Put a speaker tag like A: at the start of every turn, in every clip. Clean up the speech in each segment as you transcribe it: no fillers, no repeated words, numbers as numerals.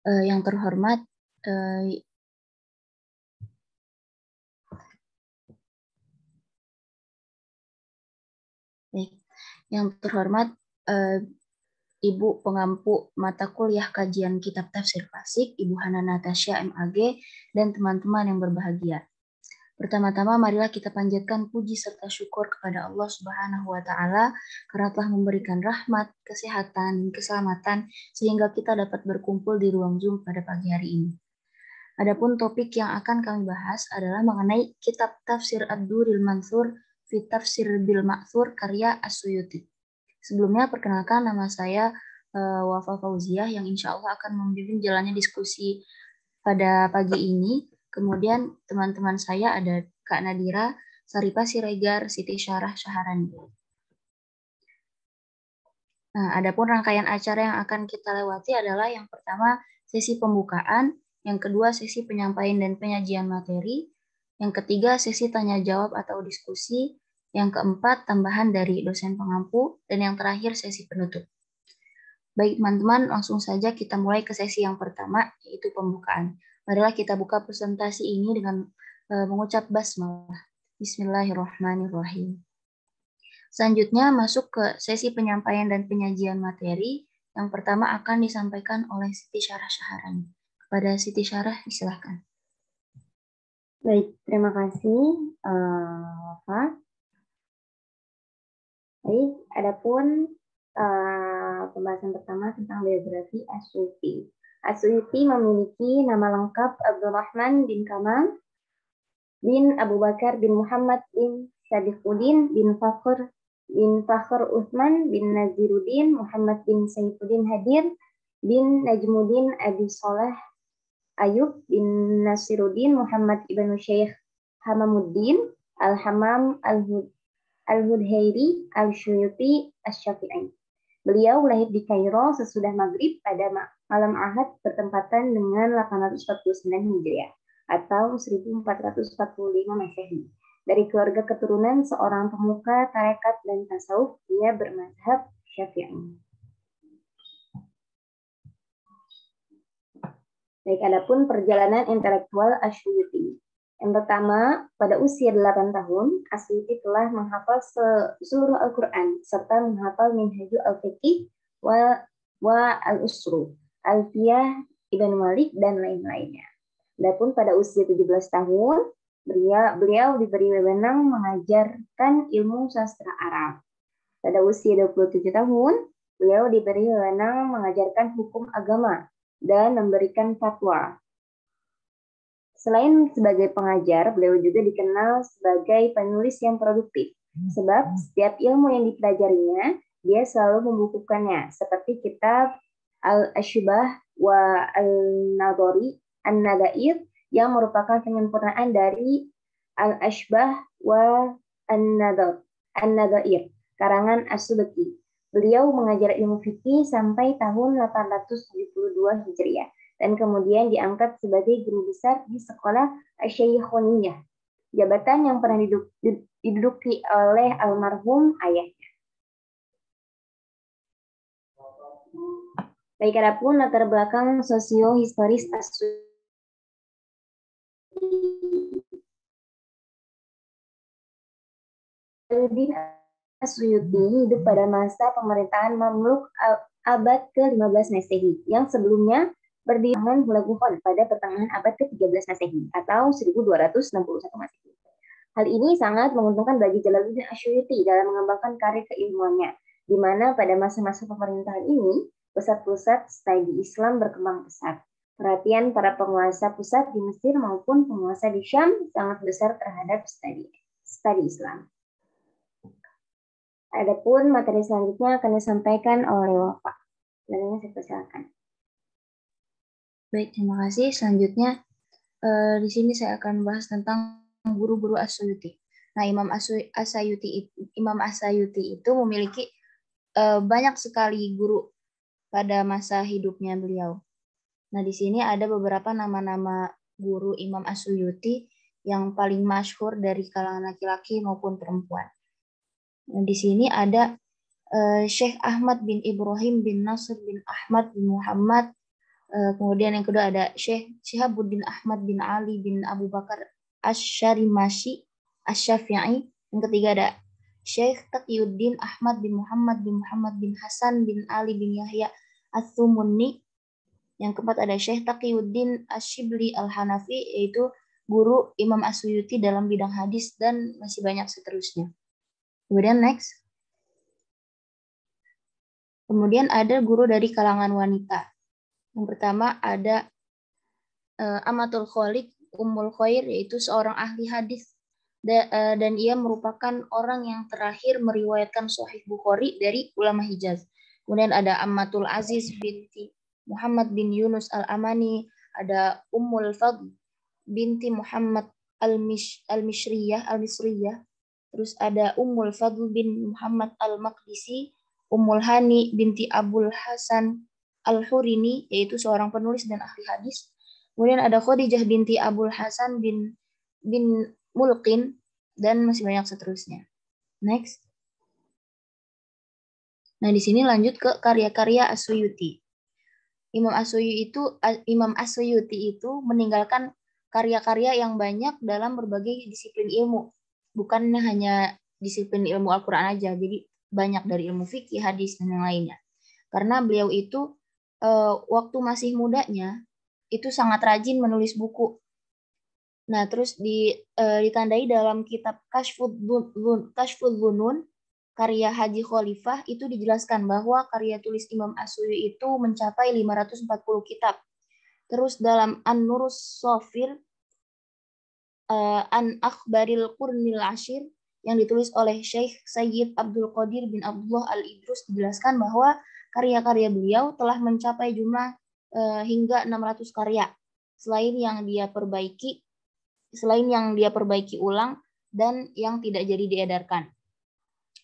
A: Yang terhormat, Ibu pengampu mata kuliah kajian kitab tafsir klasik, Ibu Hana Natasha MAG, dan teman-teman yang berbahagia. Pertama-tama marilah kita panjatkan puji serta syukur kepada Allah Subhanahu wa taala karena telah memberikan rahmat, kesehatan, keselamatan sehingga kita dapat berkumpul di ruang Zoom pada pagi hari ini. Adapun topik yang akan kami bahas adalah mengenai kitab Tafsir Ad-Durrul Mansur fi Tafsir bil Ma'thur karya As-Suyuti. Sebelumnya perkenalkan, nama saya Wafa Fauziah yang insya Allah akan membimbing jalannya diskusi pada pagi ini. Kemudian teman-teman saya ada Kak Nadira, Saripah Siregar, Siti Syarah Syaharani. Nah, adapun rangkaian acara yang akan kita lewati adalah yang pertama sesi pembukaan, yang kedua sesi penyampaian dan penyajian materi, yang ketiga sesi tanya jawab atau diskusi, yang keempat tambahan dari dosen pengampu, dan yang terakhir sesi penutup. Baik teman-teman, langsung saja kita mulai ke sesi yang pertama, yaitu pembukaan. Marilah kita buka presentasi ini dengan mengucap basmalah. Bismillahirrahmanirrahim. Selanjutnya masuk ke sesi penyampaian dan penyajian materi. Yang pertama akan disampaikan oleh Siti Syarah Syaharani. Kepada Siti Syarah, silakan.
B: Baik, terima kasih, Pak. Baik, adapun pembahasan pertama tentang biografi As-Suyuti. As-Suyuti memiliki nama lengkap Abdurrahman bin Kamal bin Abu Bakar bin Muhammad bin Sadiquddin bin Fakhr Uthman bin Naziruddin Muhammad bin Saifuddin Hadir bin Najmuddin Abi Soleh Ayub bin Nasiruddin Muhammad ibn Syekh Hamamuddin Al-Hamam Al-Hudhairi Al-Syuyuti Asy-Syafi'i. Beliau lahir di Kairo sesudah maghrib pada malam Ahad bertempatan dengan 849 Hijriah atau 1445 Masehi. Dari keluarga keturunan seorang pemuka tarekat dan tasawuf, dia bermazhab Syafi'i. Baik, adapun perjalanan intelektual Asy-Syuyuti. Yang pertama, pada usia 8 tahun, As-Suyuti telah menghafal seluruh Al-Quran, serta menghafal Minhaju Al-Fiqih, wa Al-Usru, Alfiyah Ibn Malik, dan lain-lainnya. Adapun pada usia 17 tahun, beliau diberi wewenang mengajarkan ilmu sastra Arab. Pada usia 27 tahun, beliau diberi wewenang mengajarkan hukum agama dan memberikan fatwa. Selain sebagai pengajar, beliau juga dikenal sebagai penulis yang produktif. Sebab setiap ilmu yang dipelajarinya, dia selalu membukukannya. Seperti kitab Al-Ashbah wa An-Nadair yang merupakan penyempurnaan dari Al-Ashbah wa An-Nadair, karangan As-Subki. Beliau mengajar ilmu fikih sampai tahun 872 Hijriah. Dan kemudian diangkat sebagai guru besar di sekolah Asy-Syaikhouniyah, jabatan yang pernah diduduki oleh almarhum ayahnya. Baik, adapun latar belakang sosio-historis As-Suyuti hidup pada masa pemerintahan Mamluk abad ke-15 Masehi, yang sebelumnya berdiri dengan Hulaguhon pada pertengahan abad ke-13 Masehi atau 1261 Masehi. Hal ini sangat menguntungkan bagi Jalaluddin Asy-Syuyuti dalam mengembangkan karir keilmuannya, di mana pada masa-masa pemerintahan ini pusat-pusat studi Islam berkembang pesat. Perhatian para penguasa pusat di Mesir maupun penguasa di Syam sangat besar terhadap studi Islam. Adapun materi selanjutnya akan disampaikan oleh Wafa. Dan saya persilakan.
A: Baik, terima kasih. Selanjutnya, di sini saya akan membahas tentang guru-guru As-Suyuti. Nah, Imam As-Suyuti itu memiliki banyak sekali guru pada masa hidupnya beliau. Nah, di sini ada beberapa nama-nama guru Imam As-Suyuti yang paling masyhur dari kalangan laki-laki maupun perempuan. Nah, di sini ada Syekh Ahmad bin Ibrahim bin Nasr bin Ahmad bin Muhammad Kemudian yang kedua ada Syekh Syihabuddin Ahmad bin Ali bin Abu Bakar Asy-Syarimashi Asy-Syafi'i. Yang ketiga ada Syekh Taqiyuddin Ahmad bin Muhammad bin Hasan bin Ali bin Yahya Ats-Tsumunni. Yang keempat ada Syekh Taqiyuddin Asy-Syibli Al-Hanafi, yaitu guru Imam As-Suyuti dalam bidang hadis, dan masih banyak seterusnya. Kemudian next. Kemudian ada guru dari kalangan wanita. Yang pertama ada Amatul Kholiq Ummul Khair, yaitu seorang ahli hadis dan ia merupakan orang yang terakhir meriwayatkan Sahih Bukhari dari ulama Hijaz. Kemudian ada Ammatul Aziz binti Muhammad bin Yunus Al-Amani, ada Ummul Fadl binti Muhammad Al-Misriyah, terus ada Ummul Fadl bin Muhammad Al-Maqdisi, Ummul Hani binti Abul Hasan Al-Hurini, yaitu seorang penulis dan ahli hadis. Kemudian ada Khadijah binti Abul Hasan bin Mulqin, dan masih banyak seterusnya. Next. Nah, di sini lanjut ke karya-karya As-Suyuti. Imam As-Suyuti itu meninggalkan karya-karya yang banyak dalam berbagai disiplin ilmu. Bukan hanya disiplin ilmu Al-Quran aja, jadi banyak dari ilmu fikih, hadis, dan yang lainnya. Karena beliau itu waktu masih mudanya itu sangat rajin menulis buku. Nah, terus ditandai dalam kitab Kashful Dhunun karya Haji Khalifah itu dijelaskan bahwa karya tulis Imam As-Suyuti itu mencapai 540 kitab. Terus dalam An-Nurus Sofir An Akhbaril Qurnil Ashir yang ditulis oleh Syekh Sayyid Abdul Qadir bin Abdullah Al-Idrus dijelaskan bahwa karya-karya beliau telah mencapai jumlah hingga 600 karya, selain yang dia perbaiki ulang dan yang tidak jadi diedarkan.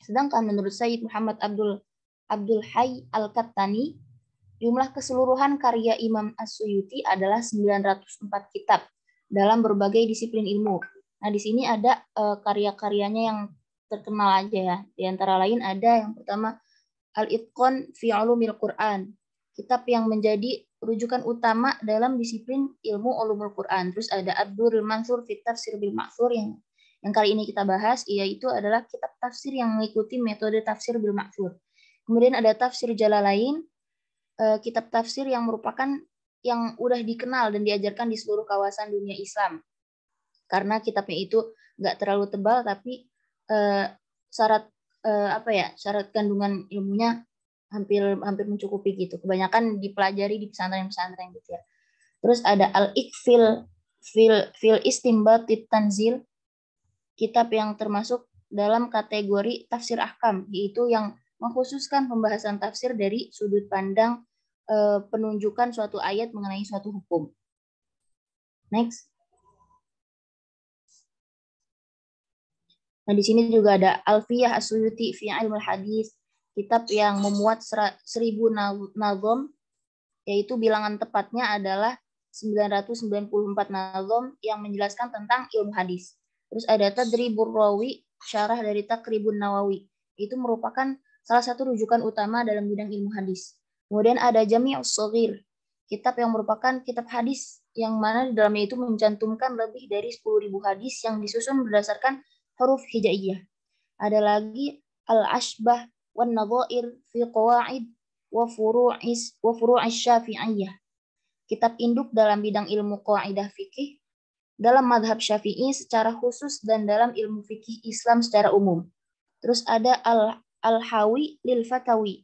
A: Sedangkan menurut Sayyid Muhammad Abdul Hayy Al-Kattani, jumlah keseluruhan karya Imam As-Suyuti adalah 904 kitab dalam berbagai disiplin ilmu. Nah, di sini ada karya-karyanya yang terkenal aja ya. Di antara lain ada yang pertama Al-Itqan fi Ulumil Quran, kitab yang menjadi rujukan utama dalam disiplin ilmu ulumul Quran. Terus ada Ad-Durrul Mansur fi Tafsir bil Ma'thur yang kali ini kita bahas, yaitu adalah kitab tafsir yang mengikuti metode tafsir bil Ma'thur. Kemudian ada Tafsir Jalalain, kitab tafsir yang merupakan yang udah dikenal dan diajarkan di seluruh kawasan dunia Islam. Karena kitabnya itu nggak terlalu tebal, tapi syarat syarat kandungan ilmunya hampir mencukupi gitu. Kebanyakan dipelajari di pesantren-pesantren gitu ya. Terus ada Al-Iqfil fil Istimbatit Tanzil, kitab yang termasuk dalam kategori tafsir ahkam, yaitu yang mengkhususkan pembahasan tafsir dari sudut pandang penunjukan suatu ayat mengenai suatu hukum. Next. Nah, di sini juga ada Alfiyah As-Suyuti fi Ilmul Hadis, kitab yang memuat 1000 nazom, yaitu bilangan tepatnya adalah 994 nazom yang menjelaskan tentang ilmu hadis. Terus ada Tadribur Rawi, syarah dari Taqribun Nawawi. Itu merupakan salah satu rujukan utama dalam bidang ilmu hadis. Kemudian ada Jami'us Shaghir, kitab yang merupakan kitab hadis yang mana di dalamnya itu mencantumkan lebih dari 10.000 hadis yang disusun berdasarkan huruf hijaiyah. Ada lagi Al-Ashbah wan Nadhair fi Qawaid wa Furu'is Syafi'iyah, kitab induk dalam bidang ilmu qaidah fikih dalam madhab Syafi'i secara khusus dan dalam ilmu fikih Islam secara umum. Terus ada Al-Hawi lil Fatawi,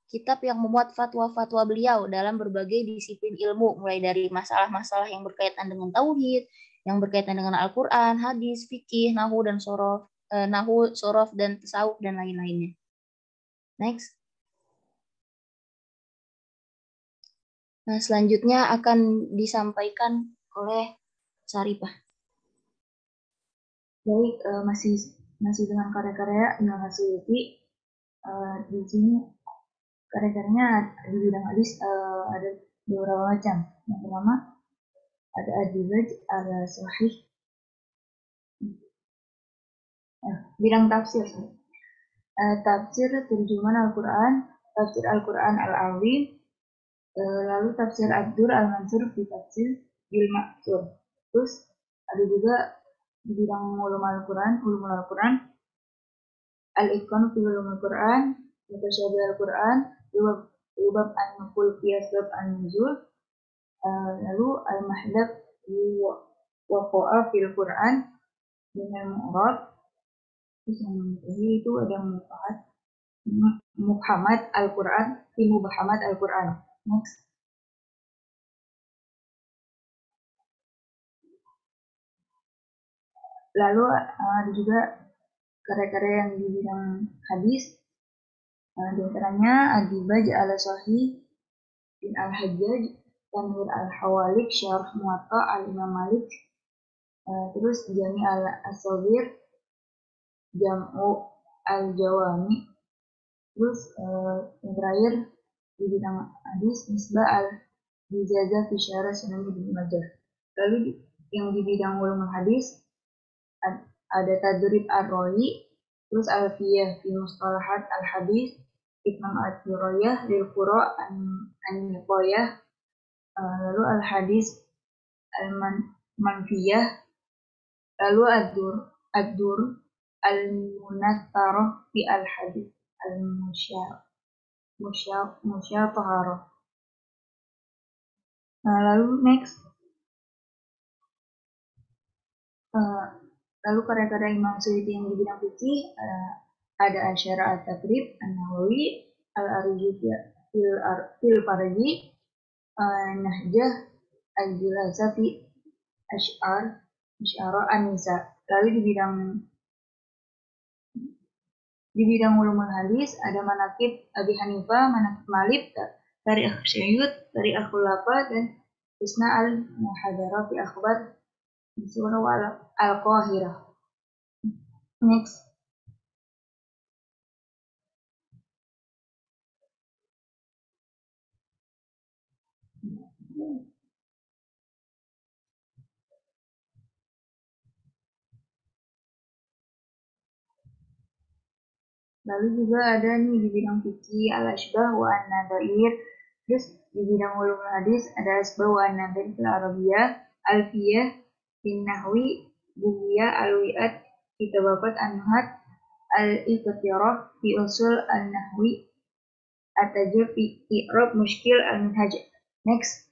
A: kitab yang memuat fatwa-fatwa beliau dalam berbagai disiplin ilmu, mulai dari masalah-masalah yang berkaitan dengan tauhid, yang berkaitan dengan Al-Quran, hadis, fikih, nahu dan sorof dan tasawuf dan lain-lainnya. Next. Nah, selanjutnya akan disampaikan oleh Saripah. Baik, masih dengan karya-karya Imam As-Suyuti. Di sini karya-karyanya di bidang hadis ada beberapa macam. Yang pertama ada Ad-Dibaj, ada Sahih. Bidang tafsir. Tafsir terjemahan Al-Quran, tafsir Al-Quran Al-Azim,
C: Lalu tafsir Ad-Dur Al-Mansur fi tafsir bil Ma'thur. Terus ada juga di bidang ulumul Al-Quran, Al-Itqan fi ulumul Quran, Mutasyabih Al-Quran, Lubab An-Nukul fi Asbab An-Nuzul, lalu Al-Mahdab Waqa'a fil Quran dengan Mu'rab. Terus yang itu ada Muhammad Al-Quran fi Muhammad Al-Quran. Next. Lalu ada juga karya-karya yang di bidang hadis, di antaranya Ad-Dibaj al-Sahih bin Al-Hajjaj, Tanwir al-Hawalik, Syarh Muwatta al-Imam Malik, terus Jami al-Asawir, Jam'u al-Jawami, terus yang terakhir di bidang hadis Misbah al-Bijaza fi Syarah Sunan Ibnu Majah. Lalu yang di bidang ulumul hadis ada Tadrib ar-Rawi, terus Alfiyah fi Mustalahat al-Hadis, Itmam ad-Durayah lil Qura an-Niqayah, lalu al-Hadis al-Manfiyah, lalu ad-Dur al-Munattarah fi al-Hadis al-Musyataharah. Lalu next, lalu karya-karya Imam Suyuti yang di bidang fikih ada Asyara At-Takrib, An-Nawawi, Al-Arji fil Farji, Nahjah Al-Julasa fi Asy'ara An-Nisa. Lalu di bidang ulumul hadis ada Manaqib Abi Hanifah, Manaqib Malik, Tarikh Syuyut, Tarikh Khulafa, dan Husna al-Muhadarah fi Akhbar Surah Al-Qahirah. Next. Lalu juga ada nih di bidang fikih Al-Asbah wa An-Nadhair. Terus di bidang ulumul hadis ada Asbah wa An-Nadhair fil Arabiyah, Alfiyah bin Nahwi, Bughiyah Al-Wi'at, Kitabafat An-Nuhat, Al-Iqtirah fi Usul An-Nahwi, At-Tajib fi I'rab Mushkil Al-Minhaj. Next.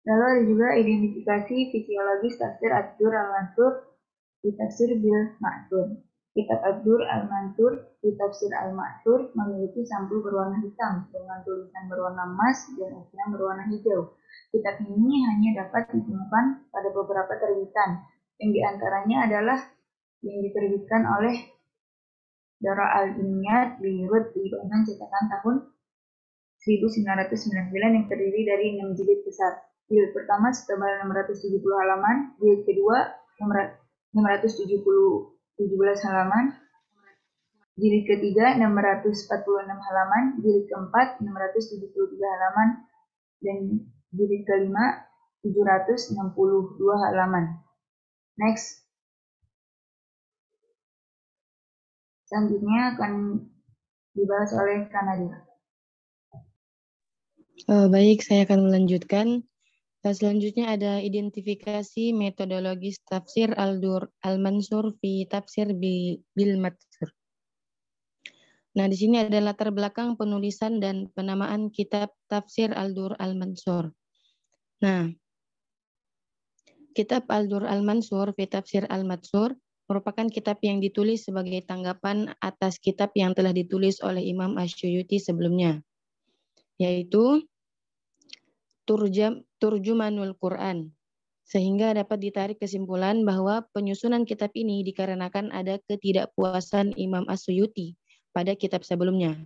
C: Lalu ada juga identifikasi fisiologis tafsir Ad-Dur Al-Mansur di tafsir bil Ma'thur. Kitab Ad-Dur Al-Mansur di tafsir Al-Ma'thur memiliki sampul berwarna hitam dengan tulisan berwarna emas dan ukiran berwarna hijau. Kitab ini hanya dapat ditemukan pada beberapa terbitan, yang diantaranya adalah yang diterbitkan oleh Dara Al-Inayat Beirut di Lebanon cetakan tahun 1999 yang terdiri dari 6 jilid besar. Jilid pertama setebal 670 halaman, jilid kedua 617 halaman, jilid ketiga 646 halaman, jilid keempat 673 halaman, dan jilid kelima 762 halaman. Next. Selanjutnya akan dibahas oleh Kanadira.
D: Baik, saya akan melanjutkan. Selanjutnya ada identifikasi metodologis tafsir Al-Dur Al-Mansur fi tafsir bil Ma'thur. Nah, di sini ada latar belakang penulisan dan penamaan kitab tafsir Al-Dur Al-Mansur. Nah, kitab Al-Dur Al-Mansur fi tafsir Al-Mansur merupakan kitab yang ditulis sebagai tanggapan atas kitab yang telah ditulis oleh Imam Asy-Syuyuti sebelumnya, yaitu Turjumanul Quran, sehingga dapat ditarik kesimpulan bahwa penyusunan kitab ini dikarenakan ada ketidakpuasan Imam As-Suyuti pada kitab sebelumnya.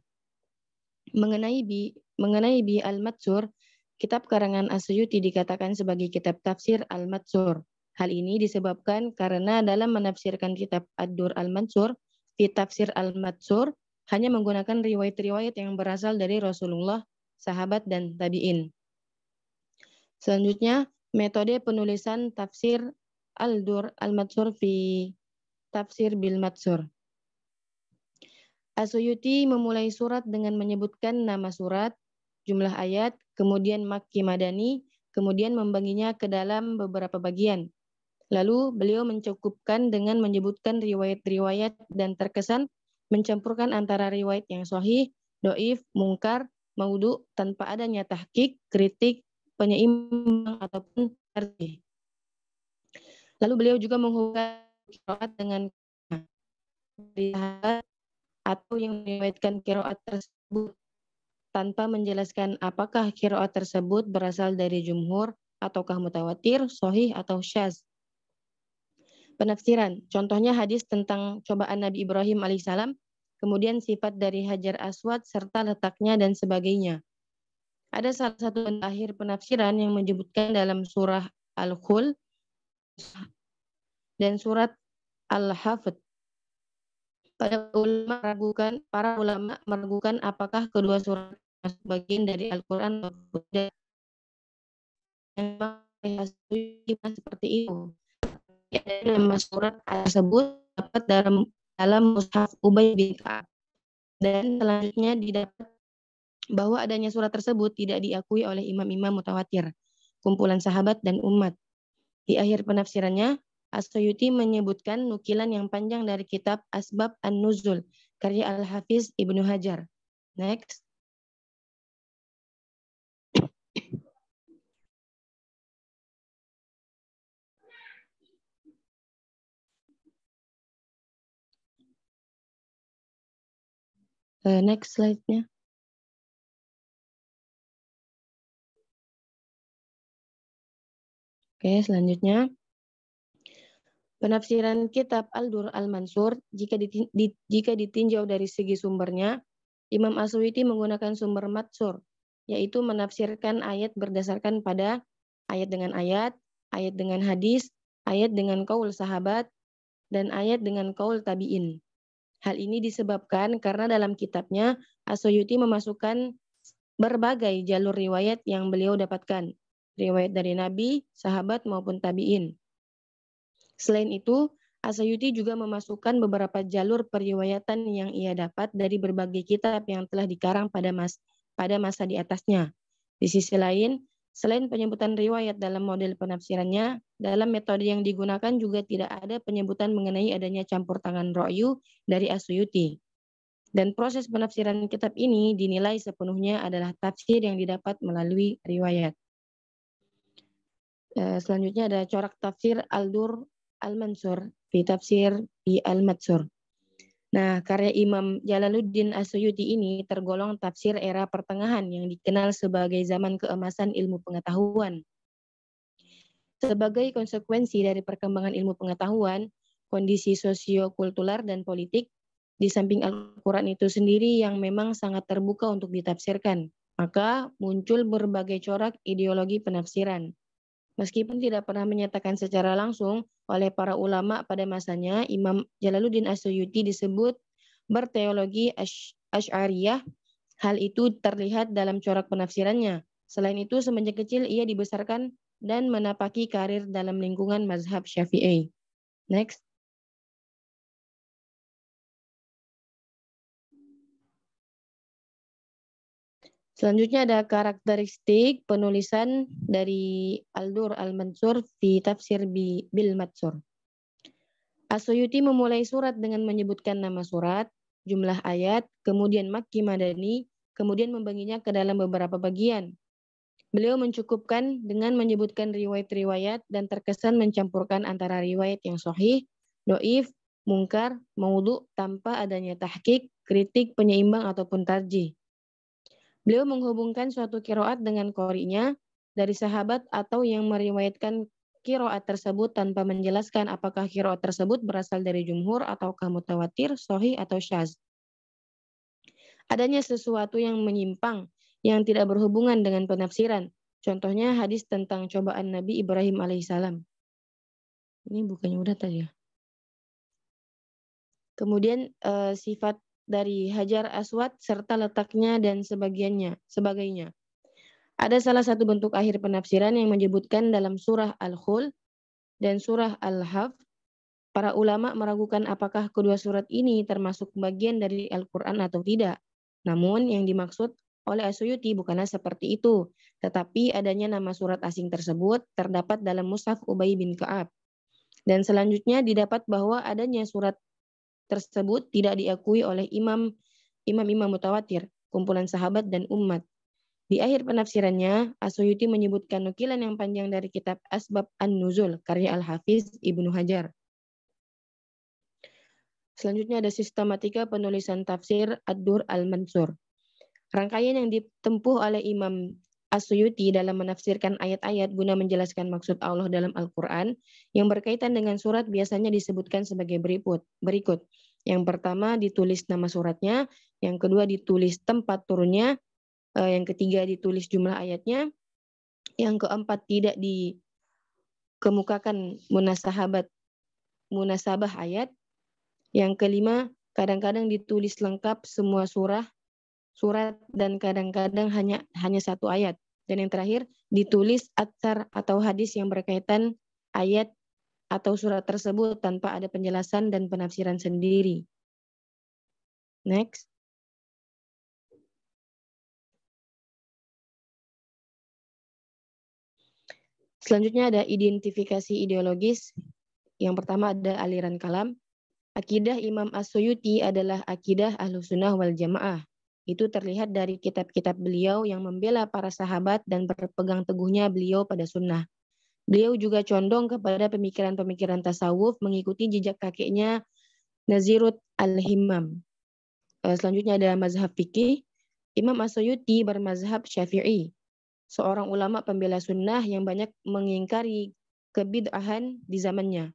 D: Mengenai Bi Al-Matsur, kitab karangan As-Suyuti dikatakan sebagai kitab tafsir Al-Matsur. Hal ini disebabkan karena dalam menafsirkan kitab Ad-Dur Al-Mansur fi tafsir Al-Matsur, hanya menggunakan riwayat-riwayat yang berasal dari Rasulullah, sahabat, dan tabi'in. Selanjutnya, metode penulisan tafsir Al-Dur Al-Mansur fi Tafsir bil Matsur. As-Suyuti memulai surat dengan menyebutkan nama surat, jumlah ayat, kemudian Makki Madani, kemudian membaginya ke dalam beberapa bagian. Lalu beliau mencukupkan dengan menyebutkan riwayat-riwayat dan terkesan mencampurkan antara riwayat yang sahih, doif, mungkar, maudhu tanpa adanya tahqiq, kritik, penyeimbang ataupun tarjih. Lalu beliau juga menghubungkan qiraat dengan sahabat atau yang meriwayatkan qiraat tersebut tanpa menjelaskan apakah qiraat tersebut berasal dari jumhur ataukah mutawatir, sahih atau syaz. Penafsiran, contohnya hadis tentang cobaan Nabi Ibrahim alaihissalam, kemudian sifat dari Hajar Aswad serta letaknya dan sebagainya. Ada salah satu akhir penafsiran yang menyebutkan dalam surah Al-Khul dan surat Al-Hafid. Para ulama meragukan apakah kedua surat masuk bagian dari Al-Quran atau tidak. Memang seperti itu. Nama surat tersebut dapat dalam mushaf Ubay bin Ka'ab, dan selanjutnya didapat bahwa adanya surat tersebut tidak diakui oleh imam-imam mutawatir, kumpulan sahabat dan umat. Di akhir penafsirannya, As-Suyuti menyebutkan nukilan yang panjang dari kitab Asbab An-Nuzul karya Al-Hafiz Ibnu Hajar. Next. Next slide-nya. Oke, selanjutnya. Penafsiran kitab Al-Dur Al-Mansur, jika ditinjau dari segi sumbernya, Imam As-Suyuti menggunakan sumber matsur, yaitu menafsirkan ayat berdasarkan pada ayat dengan ayat dengan hadis, ayat dengan qaul sahabat, dan ayat dengan qaul tabi'in. Hal ini disebabkan karena dalam kitabnya As-Suyuti memasukkan berbagai jalur riwayat yang beliau dapatkan, riwayat dari Nabi, sahabat maupun tabi'in. Selain itu, As-Suyuti juga memasukkan beberapa jalur periwayatan yang ia dapat dari berbagai kitab yang telah dikarang pada masa di atasnya. Di sisi lain, selain penyebutan riwayat dalam model penafsirannya, dalam metode yang digunakan juga tidak ada penyebutan mengenai adanya campur tangan ra'yu dari As-Suyuti. Dan proses penafsiran kitab ini dinilai sepenuhnya adalah tafsir yang didapat melalui riwayat. Selanjutnya ada corak tafsir Al-Dur Al-Mansur di tafsir di Al-Matsur. Nah, karya Imam Jalaluddin As-Suyuti ini tergolong tafsir era pertengahan yang dikenal sebagai zaman keemasan ilmu pengetahuan. Sebagai konsekuensi dari perkembangan ilmu pengetahuan, kondisi sosio-kultural dan politik, di samping Al-Quran itu sendiri yang memang sangat terbuka untuk ditafsirkan, maka muncul berbagai corak ideologi penafsiran. Meskipun tidak pernah menyatakan secara langsung oleh para ulama pada masanya, Imam Jalaluddin As-Suyuti disebut berteologi Asy'ariyah. Hal itu terlihat dalam corak penafsirannya. Selain itu, semenjak kecil ia dibesarkan dan menapaki karir dalam lingkungan mazhab Syafi'i. Next. Selanjutnya ada karakteristik penulisan dari Al-Dur Al-Mansur fi Tafsir bil Matsur. As-Suyuti memulai surat dengan menyebutkan nama surat, jumlah ayat, kemudian Makki Madani, kemudian membaginya ke dalam beberapa bagian. Beliau mencukupkan dengan menyebutkan riwayat-riwayat dan terkesan mencampurkan antara riwayat yang sahih, doif, mungkar, maudhu tanpa adanya tahqiq, kritik, penyeimbang ataupun tarjih. Beliau menghubungkan suatu qiraat dengan qori'nya dari sahabat atau yang meriwayatkan qiraat tersebut tanpa menjelaskan apakah qiraat tersebut berasal dari jumhur ataukah mutawatir, sahih atau syaz. Adanya sesuatu yang menyimpang yang tidak berhubungan dengan penafsiran. Contohnya hadis tentang cobaan Nabi Ibrahim alaihissalam. Ini bukannya udah tadi ya. Kemudian sifat dari Hajar Aswad serta letaknya dan sebagainya. Ada salah satu bentuk akhir penafsiran yang menyebutkan dalam surah Al-Khul dan surah Al-Haf, para ulama meragukan apakah kedua surat ini termasuk bagian dari Al-Quran atau tidak. Namun yang dimaksud oleh As-Suyuti bukanlah seperti itu, tetapi adanya nama surat asing tersebut terdapat dalam Mushaf Ubay bin Ka'ab. Dan selanjutnya didapat bahwa adanya surat tersebut tidak diakui oleh imam-imam mutawatir, kumpulan sahabat dan umat. Di akhir penafsirannya, As-Suyuti menyebutkan nukilan yang panjang dari kitab Asbab An-Nuzul, karya Al-Hafiz Ibnu Hajar. Selanjutnya ada sistematika penulisan tafsir Ad-Dur Al-Mansur. Rangkaian yang ditempuh oleh Imam As-Suyuti dalam menafsirkan ayat-ayat guna menjelaskan maksud Allah dalam Al-Quran yang berkaitan dengan surat biasanya disebutkan sebagai berikut. Yang pertama ditulis nama suratnya, yang kedua ditulis tempat turunnya, yang ketiga ditulis jumlah ayatnya, yang keempat tidak dikemukakan munasabah ayat, yang kelima kadang-kadang ditulis lengkap semua surat dan kadang-kadang hanya satu ayat, dan yang terakhir ditulis atsar atau hadis yang berkaitan ayat atau surat tersebut tanpa ada penjelasan dan penafsiran sendiri. Next. Selanjutnya ada identifikasi ideologis. Yang pertama ada aliran kalam. Akidah Imam As-Suyuti adalah akidah Ahlussunnah wal Jamaah. Itu terlihat dari kitab-kitab beliau yang membela para sahabat dan berpegang teguhnya beliau pada sunnah. Beliau juga condong kepada pemikiran-pemikiran tasawuf mengikuti jejak kakeknya Nazirut Al-Himmam. Selanjutnya ada mazhab fikih. Imam As-Suyuti bermazhab Syafi'i, seorang ulama pembela sunnah yang banyak mengingkari kebid'ahan di zamannya.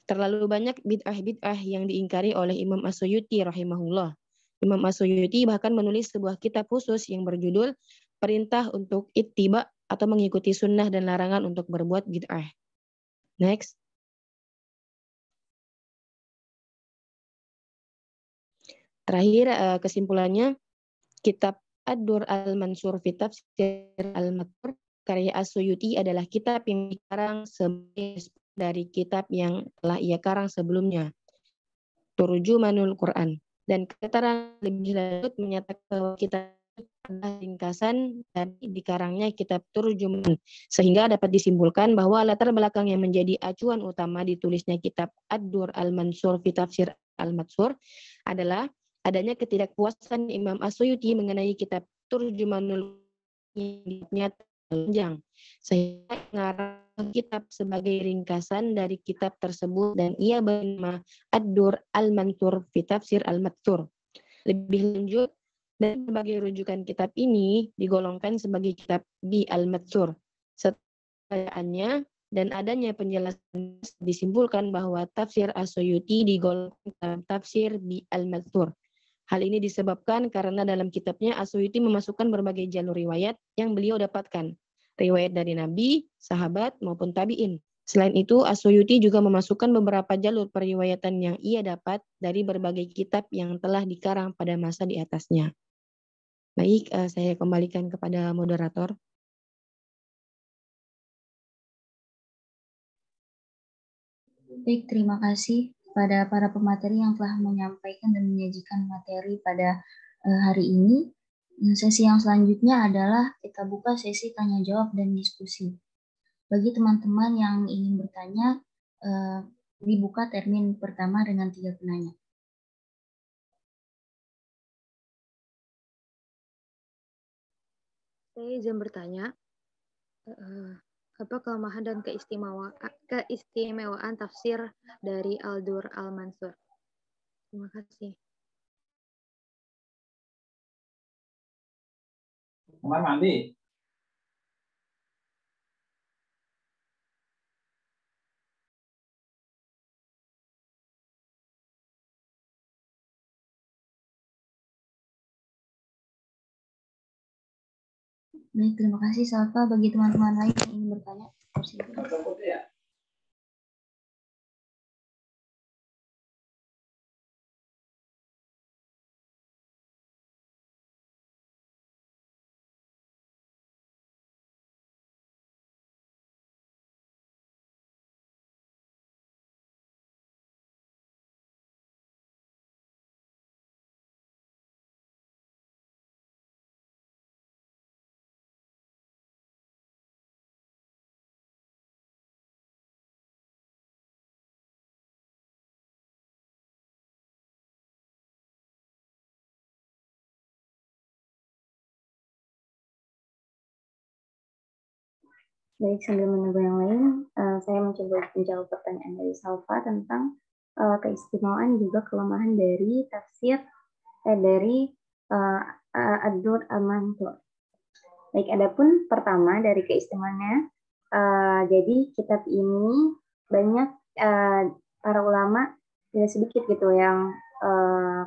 D: Terlalu banyak bid'ah yang diingkari oleh Imam As-Suyuti rahimahullah. Imam As-Suyuti bahkan menulis sebuah kitab khusus yang berjudul Perintah untuk Ittiba atau mengikuti sunnah dan larangan untuk berbuat bid'ah. Next. Terakhir kesimpulannya, kitab Ad-Dur Al-Mansur fi Tafsir Al-Matur karya As-Suyuti adalah kitab yang dikarang sebagai dari kitab yang telah ia karang sebelumnya, Turjumanul Quran. Dan keterangan lebih lanjut menyatakan bahwa kitab adalah ringkasan dari dikarangnya kitab Turjuman, sehingga dapat disimpulkan bahwa latar belakang yang menjadi acuan utama ditulisnya kitab Ad-Dur Al-Mansur fi Tafsir Al-Matur adalah adanya ketidakpuasan Imam As-Suyuti mengenai kitab Turjumanul yang panjang, sehingga mengarang kitab sebagai ringkasan dari kitab tersebut dan ia bernama Ad-Dur Al-Mansur fi Tafsir Al-Matur. Lebih lanjut, dan sebagai rujukan kitab ini digolongkan sebagai kitab Bi Al-Matsur. Setelahnya dan adanya penjelasan disimpulkan bahwa tafsir As-Suyuti digolongkan dalam tafsir Bi Al-Matsur. Hal ini disebabkan karena dalam kitabnya As-Suyuti memasukkan berbagai jalur riwayat yang beliau dapatkan. Riwayat dari Nabi, sahabat, maupun tabi'in. Selain itu, As-Suyuti juga memasukkan beberapa jalur periwayatan yang ia dapat dari berbagai kitab yang telah dikarang pada masa di atasnya. Baik, saya kembalikan kepada moderator.
A: Baik, terima kasih kepada para pemateri yang telah menyampaikan dan menyajikan materi pada hari ini. Sesi yang selanjutnya adalah kita buka sesi tanya jawab dan diskusi. Bagi teman-teman yang ingin bertanya, dibuka termin pertama dengan 3 penanya.
E: Saya izin bertanya, apa kelemahan dan keistimewaan tafsir dari Ad-Dur Al-Mansur? Terima kasih.
F: Kamar mandi.
A: Baik, terima kasih Salva. Bagi teman-teman lain yang ingin bertanya, silakan.
B: Baik, sambil menunggu yang lain, saya mencoba menjawab pertanyaan dari Salva tentang keistimewaan juga kelemahan dari tafsir dari Ad-Dur al-Mansur. Baik, adapun pertama dari keistimewaannya, jadi kitab ini banyak para ulama tidak sedikit gitu yang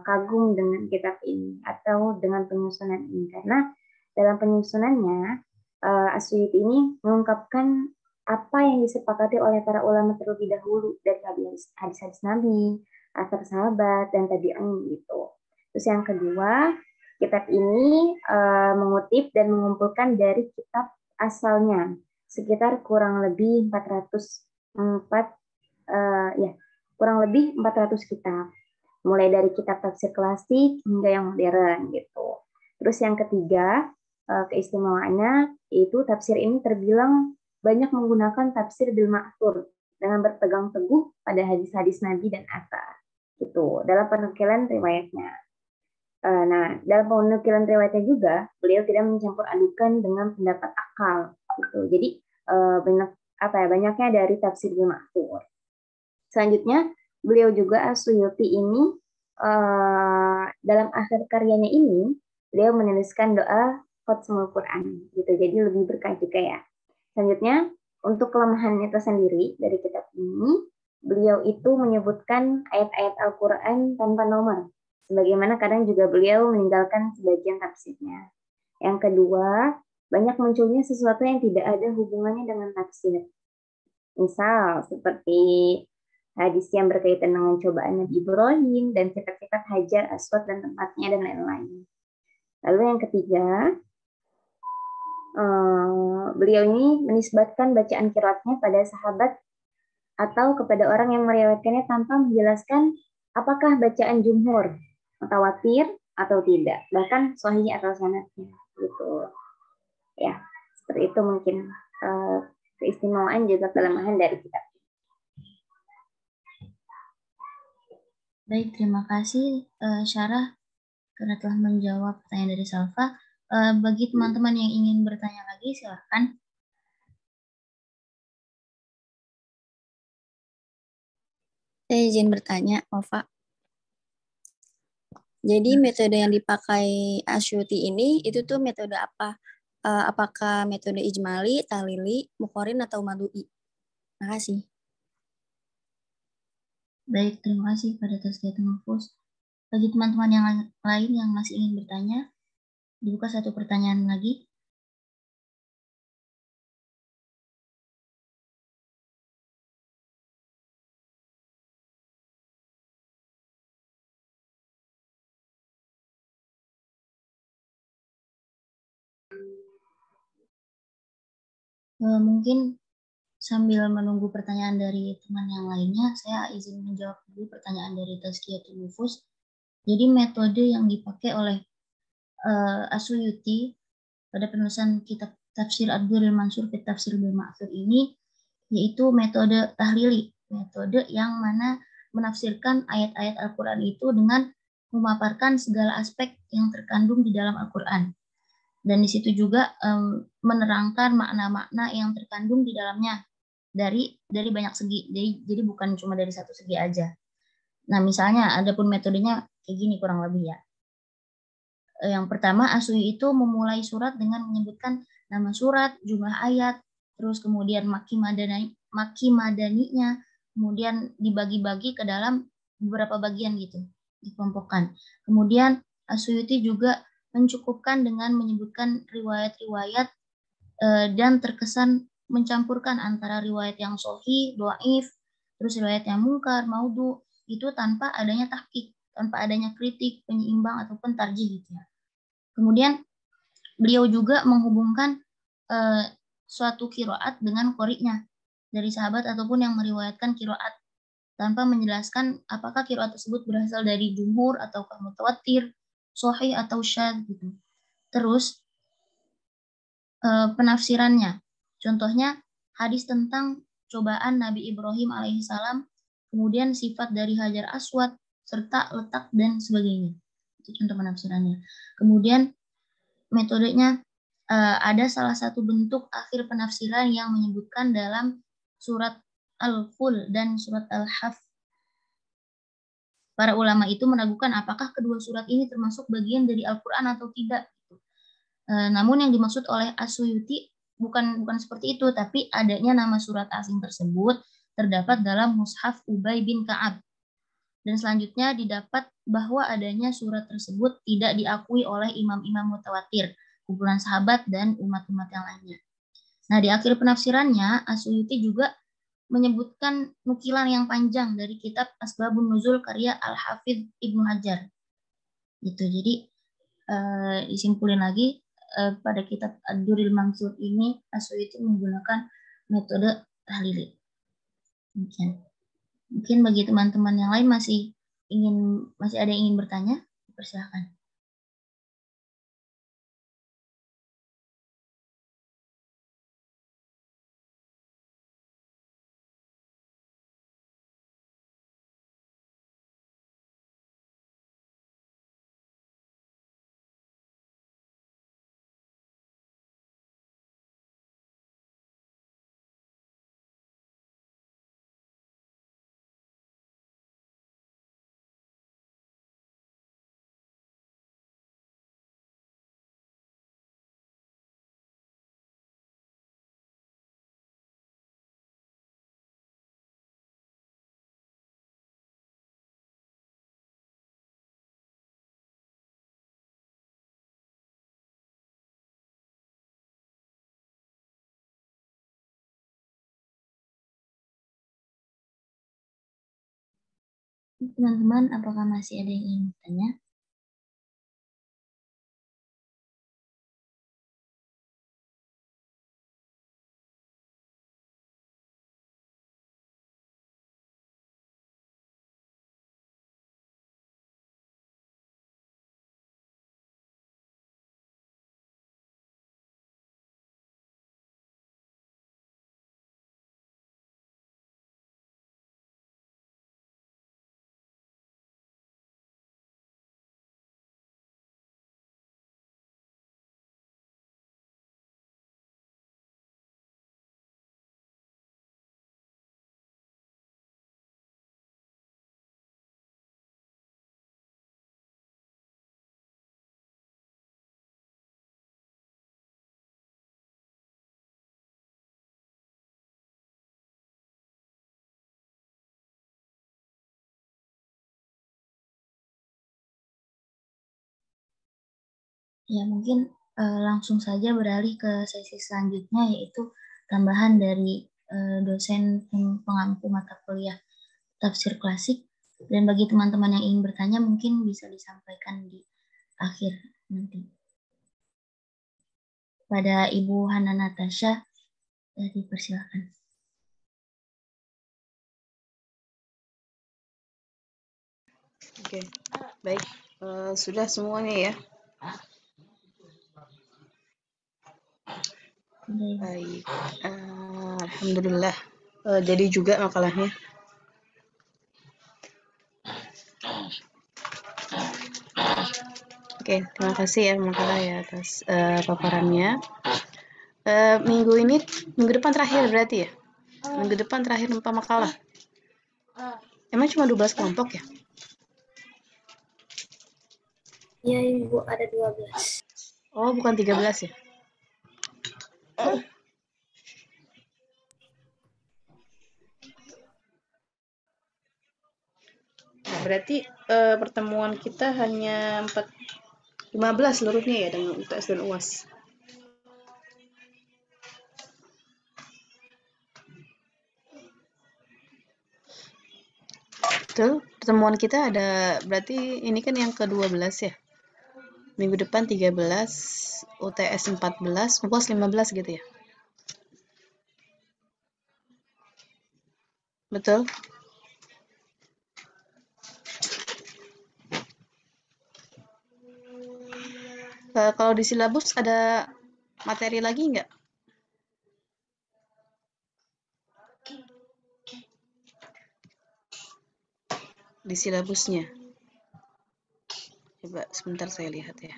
B: kagum dengan kitab ini atau dengan penyusunan ini, karena dalam penyusunannya As-Suyuti ini mengungkapkan apa yang disepakati oleh para ulama terlebih dahulu dari hadis-hadis Nabi, asar sahabat, dan tabi'in gitu. Terus yang kedua, kitab ini mengutip dan mengumpulkan dari kitab asalnya sekitar kurang lebih 400 kitab, mulai dari kitab tafsir klasik hingga yang modern gitu. Terus yang ketiga, keistimewaannya itu tafsir ini terbilang banyak menggunakan tafsir bil ma'thur dengan berpegang teguh pada hadis-hadis Nabi dan asar gitu dalam penukilan riwayatnya. Nah, dalam penukilan riwayatnya juga beliau tidak mencampur adukan dengan pendapat akal gitu. Jadi banyaknya dari tafsir bil ma'thur. Selanjutnya beliau juga As-Suyuti ini dalam akhir karyanya ini beliau menuliskan doa Khatmul Quran gitu. Jadi lebih berkah juga ya. Selanjutnya untuk kelemahannya tersendiri dari kitab ini, beliau itu menyebutkan ayat-ayat Al-Quran tanpa nomor. Sebagaimana kadang juga beliau meninggalkan sebagian tafsirnya. Yang kedua, banyak munculnya sesuatu yang tidak ada hubungannya dengan tafsir. Misal seperti hadis yang berkaitan dengan cobaan Nabi Ibrahim dan sifat-sifat Hajar Aswad dan tempatnya dan lain-lain. Lalu yang ketiga, beliau ini menisbatkan bacaan qiraatnya pada sahabat atau kepada orang yang meriwayatkannya tanpa menjelaskan apakah bacaan jumhur mutawatir atau tidak, bahkan sahih atau sanadnya gitu. Ya, seperti itu mungkin keistimewaan juga kelemahan dari kitab.
A: Baik, terima kasih Syarah karena telah menjawab pertanyaan dari Salva. Bagi teman-teman yang ingin bertanya lagi, silahkan.
G: Saya izin bertanya, Ova. Jadi metode yang dipakai As-Suyuti ini, itu tuh metode apa? Apakah metode ijmali, tahlili, muqarrin, atau madu'i? Terima kasih.
A: Baik, terima kasih pada Tazkiyatul Nufus. Bagi teman-teman yang lain yang masih ingin bertanya, dibuka satu pertanyaan lagi. Mungkin sambil menunggu pertanyaan dari teman yang lainnya, saya izin menjawab dulu pertanyaan dari Tazkiyatul Nufus. Jadi metode yang dipakai oleh As-Suyuti pada penulisan kitab Tafsir Ad-Dur al-Mansur fi Tafsir bil Ma'thur ini yaitu metode tahlili, metode yang mana menafsirkan ayat-ayat Al-Quran itu dengan memaparkan segala aspek yang terkandung di dalam Al-Quran. Dan di situ juga menerangkan makna-makna yang terkandung di dalamnya dari banyak segi. Jadi bukan cuma dari satu segi aja. Nah, misalnya adapun metodenya kayak gini kurang lebih ya. Yang pertama, As-Suyuti itu memulai surat dengan menyebutkan nama surat, jumlah ayat, terus kemudian maki madaninya, kemudian dibagi-bagi ke dalam beberapa bagian gitu, dikelompokkan. Kemudian As-Suyuti juga mencukupkan dengan menyebutkan riwayat-riwayat dan terkesan mencampurkan antara riwayat yang sahih, dhaif, terus riwayat yang mungkar, maudhu, itu tanpa adanya tahqiq, tanpa adanya kritik, penyeimbang ataupun tarjih gitu ya. Kemudian beliau juga menghubungkan suatu qiraat dengan qori'nya dari sahabat ataupun yang meriwayatkan qiraat tanpa menjelaskan apakah qiraat tersebut berasal dari jumhur atau mutawatir, sahih atau syadz gitu. Terus penafsirannya, contohnya hadis tentang cobaan Nabi Ibrahim alaihissalam, kemudian sifat dari Hajar Aswad serta letak dan sebagainya. Itu contoh penafsirannya. Kemudian metodenya ada salah satu bentuk akhir penafsiran yang menyebutkan dalam surat Al-Qul dan surat Al-Haf. Para ulama itu meragukan apakah kedua surat ini termasuk bagian dari Al-Quran atau tidak. Namun yang dimaksud oleh As-Suyuti bukan seperti itu, tapi adanya nama surat asing tersebut terdapat dalam Mushaf Ubay bin Ka'ab. Dan selanjutnya didapat bahwa adanya surat tersebut tidak diakui oleh imam-imam mutawatir, kumpulan sahabat dan umat-umat yang lainnya. Nah, di akhir penafsirannya, As-Suyuti juga menyebutkan nukilan yang panjang dari kitab Asbabun Nuzul karya Al-Hafidh Ibnu Hajar. Gitu. Jadi disimpulin lagi pada kitab Ad-Durrul Mansur ini As-Suyuti menggunakan metode tahlili. Mungkin bagi teman-teman yang lain masih ada yang ingin bertanya, persilakan. Teman-teman, apakah masih ada yang ingin bertanya? Ya, mungkin langsung saja beralih ke sesi selanjutnya, yaitu tambahan dari dosen pengampu mata kuliah tafsir klasik. Dan bagi teman-teman yang ingin bertanya, mungkin bisa disampaikan di akhir nanti. Pada Ibu Hana Natasha, dipersilakan.
H: Oke, baik. Sudah semuanya ya. Baik, alhamdulillah. Jadi juga makalahnya. Oke, terima kasih ya makalah ya atas paparannya. Minggu depan terakhir berarti ya? Minggu depan terakhir 4 makalah. Emang cuma 12 kelompok ya?
G: Iya, Ibu, ada 12.
H: Oh, bukan 13 ya? Nah, berarti pertemuan kita hanya 15 seluruhnya ya dengan UTS dan UAS. Betul, pertemuan kita ada, berarti ini kan yang ke-12 ya. Minggu depan 13, UTS 14, UAS 15 gitu ya. Betul? Kalau di silabus ada materi lagi nggak? Di silabusnya. Coba sebentar saya lihat ya.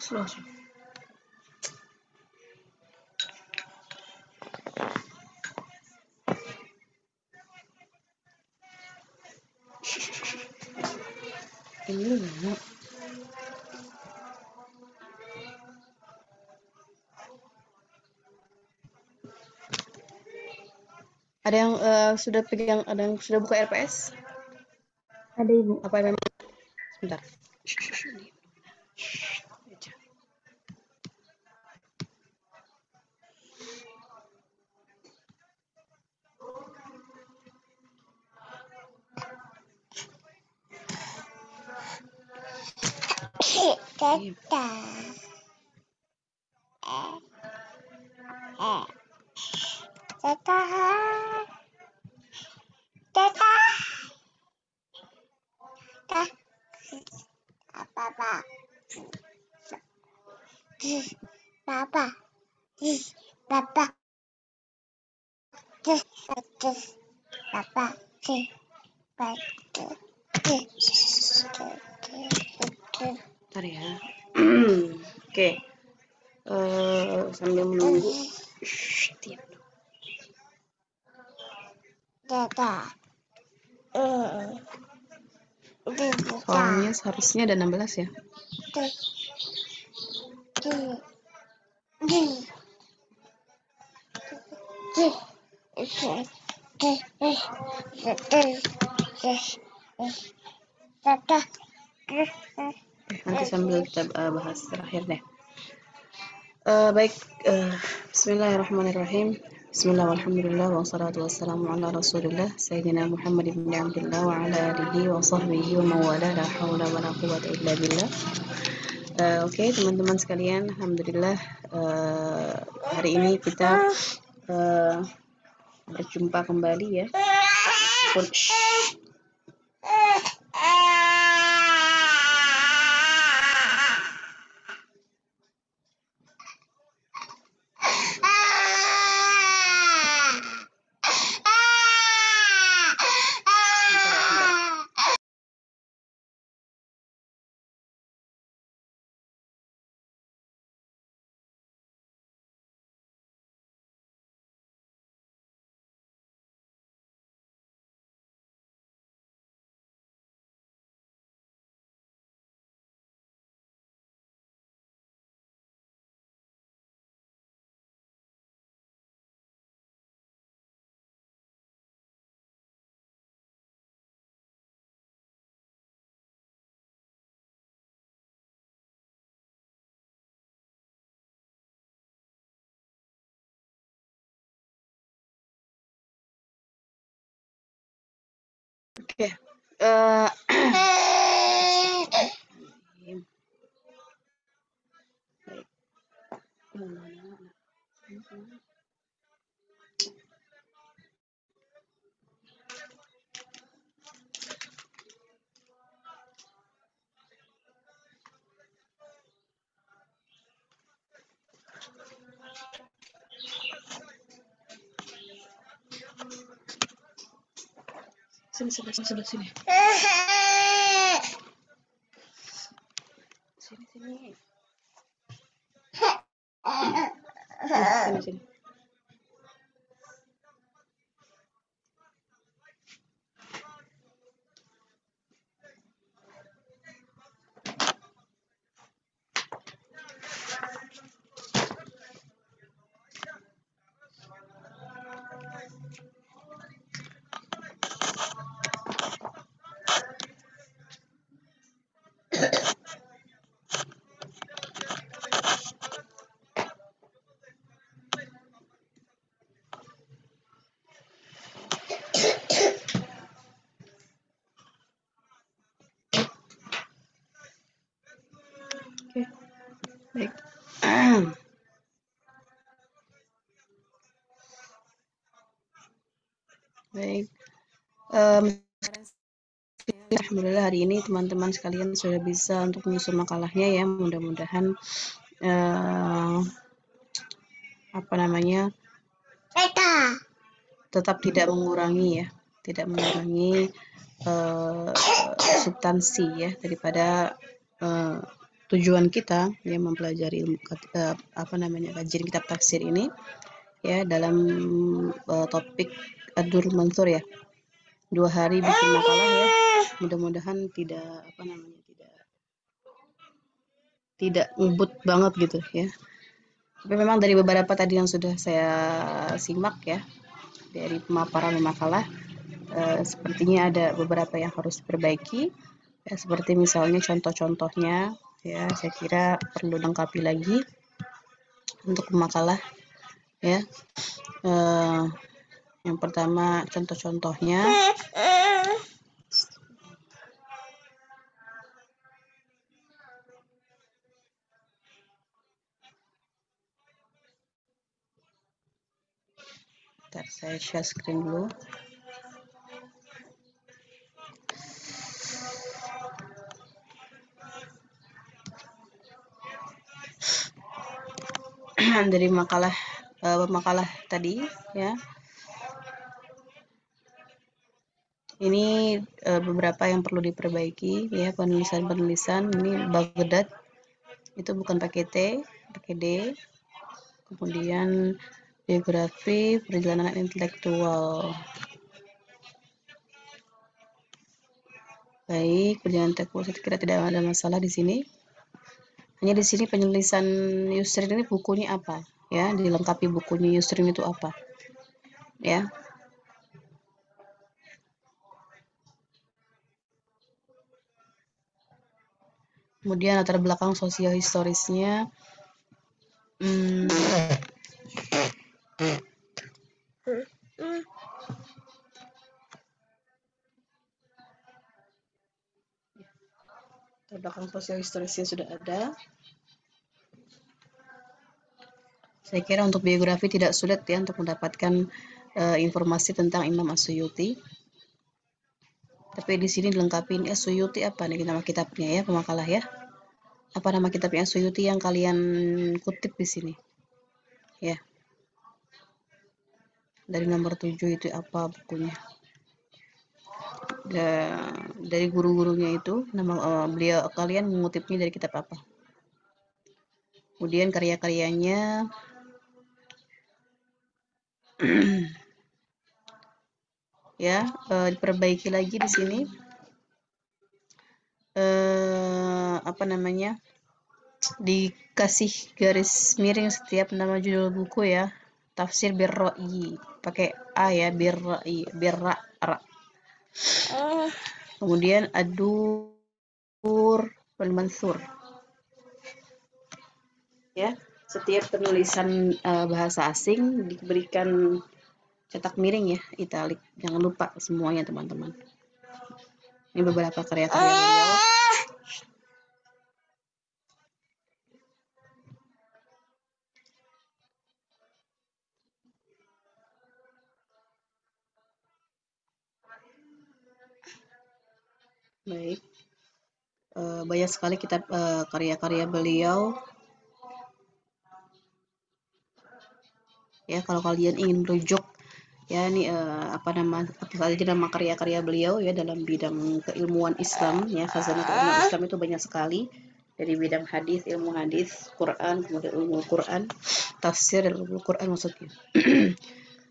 H: Slow. Ini mana? Ada yang sudah pegang, ada yang sudah buka RPS?
B: Ada Ibu.
H: Apa memang? Sebentar. Bentar ya. Oke. Sambil menunggu. Diam. Soalnya seharusnya ada 16 ya. Nanti sambil kita bahas terakhir deh. Baik, bismillahirrahmanirrahim. Bismillah walhamdulillah wassalatu wassalamu ala rasulillah Sayyidina Muhammad ibn Abdullah wa ala alihi wa sahbihi wa mawala la hawla wa la quwwata illa billah. Oke, teman-teman sekalian, alhamdulillah hari ini kita berjumpa kembali ya. Oke. Sini. Sini. Oke, baik. Baik. Alhamdulillah hari ini teman-teman sekalian sudah bisa untuk menyusun makalahnya ya. Mudah-mudahan apa namanya tetap tidak mengurangi ya, tidak mengurangi substansi ya daripada tujuan kita yang mempelajari ilmu apa namanya kajian kitab tafsir ini ya dalam topik Ad-Durr Mansur ya. 2 hari bikin makalah ya. Mudah-mudahan tidak apa namanya tidak ngebut banget gitu ya. Tapi memang dari beberapa tadi yang sudah saya simak ya dari pemaparan makalah sepertinya ada beberapa yang harus diperbaiki ya, seperti misalnya contoh-contohnya ya saya kira perlu lengkapi lagi untuk makalah ya. Yang pertama contoh-contohnya Bentar, saya share screen dulu. Dari makalah tadi ya. Ini beberapa yang perlu diperbaiki ya, penulisan ini Baghdad itu bukan pakai T, pakai D. Kemudian biografi perjalanan intelektual. Baik, perjalanan intelektual saya kira tidak ada masalah di sini. Hanya di sini penulisan Yusrin ini bukunya apa? Ya, dilengkapi bukunya Yusrin itu apa? Ya. Kemudian latar belakang sosiohistorisnya. Latar belakang sosiohistorisnya sudah ada. Saya kira untuk biografi tidak sulit ya untuk mendapatkan informasi tentang Imam As-Suyuti. Tapi di sini dilengkapi As-Suyuti apa nih nama kitabnya ya, pemakalah ya. Apa nama kitabnya As-Suyuti yang kalian kutip di sini? Ya. Dari nomor 7 itu apa bukunya? Dari guru-gurunya itu nama beliau kalian mengutipnya dari kitab apa? Kemudian karya-karyanya ya, diperbaiki lagi di sini. Apa namanya? Dikasih garis miring setiap nama judul buku ya. Tafsir Birra'i pakai A ya, Birra'i, Birra'. Kemudian Ad-Durr Al-Mansur. Ya, setiap penulisan bahasa asing diberikan cetak miring ya, italik. Jangan lupa semuanya teman-teman. Ini beberapa karya-karya beliau. Baik, banyak sekali kitab karya-karya beliau. Ya, kalau kalian ingin merujuk ya ini apa saja nama karya-karya beliau ya dalam bidang keilmuan Islam ya, khazanah keilmuan Islam itu banyak sekali dari bidang hadis, ilmu hadis, Quran, kemudian ilmu Quran, tafsir ilmu Quran maksudnya.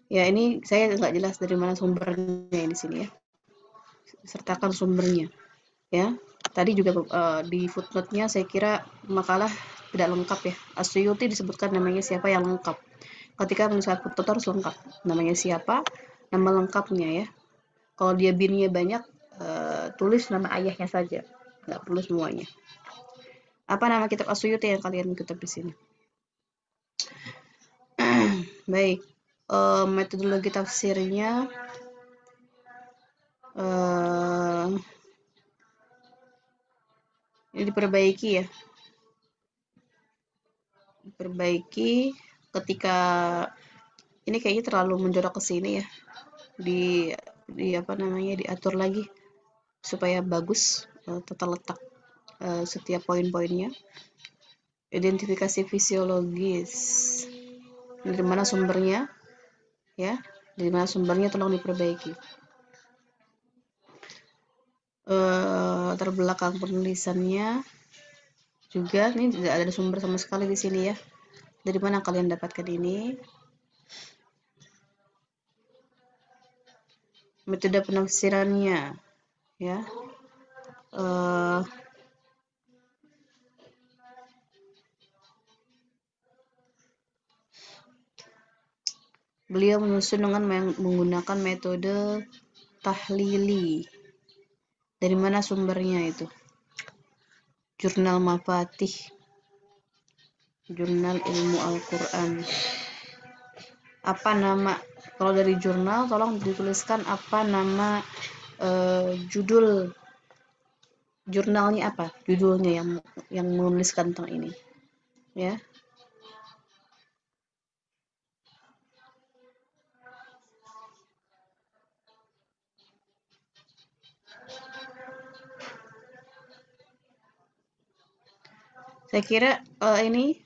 H: Ya ini saya nggak jelas dari mana sumbernya di sini ya, sertakan sumbernya ya. Tadi juga di footnote-nya saya kira makalah tidak lengkap ya. As-Suyuti disebutkan namanya siapa yang lengkap. Ketika menuliskan footnote harus lengkap. Namanya siapa, nama lengkapnya ya. Kalau dia binnya banyak, tulis nama ayahnya saja. Nggak perlu semuanya. Apa nama kitab As-Suyuti yang kalian kutip di sini? Baik. Metodologi tafsirnya ini diperbaiki ya. Diperbaiki ketika ini kayaknya terlalu menjorok ke sini ya. Di apa namanya diatur lagi. supaya bagus tata letak setiap poin-poinnya. Identifikasi fisiologis, dari mana sumbernya, ya, dari mana sumbernya tolong diperbaiki. Terbelakang penulisannya juga, ini tidak ada sumber sama sekali di sini ya. Dari mana kalian dapatkan ini? Metode penafsirannya, ya. Beliau menyusun dengan menggunakan metode tahlili. Dari mana sumbernya itu? Jurnal Mafatih, Jurnal Ilmu Al-Quran. Apa nama? Kalau dari jurnal, tolong dituliskan apa nama judul jurnalnya, apa judulnya yang menuliskan tentang ini, ya. Saya kira ini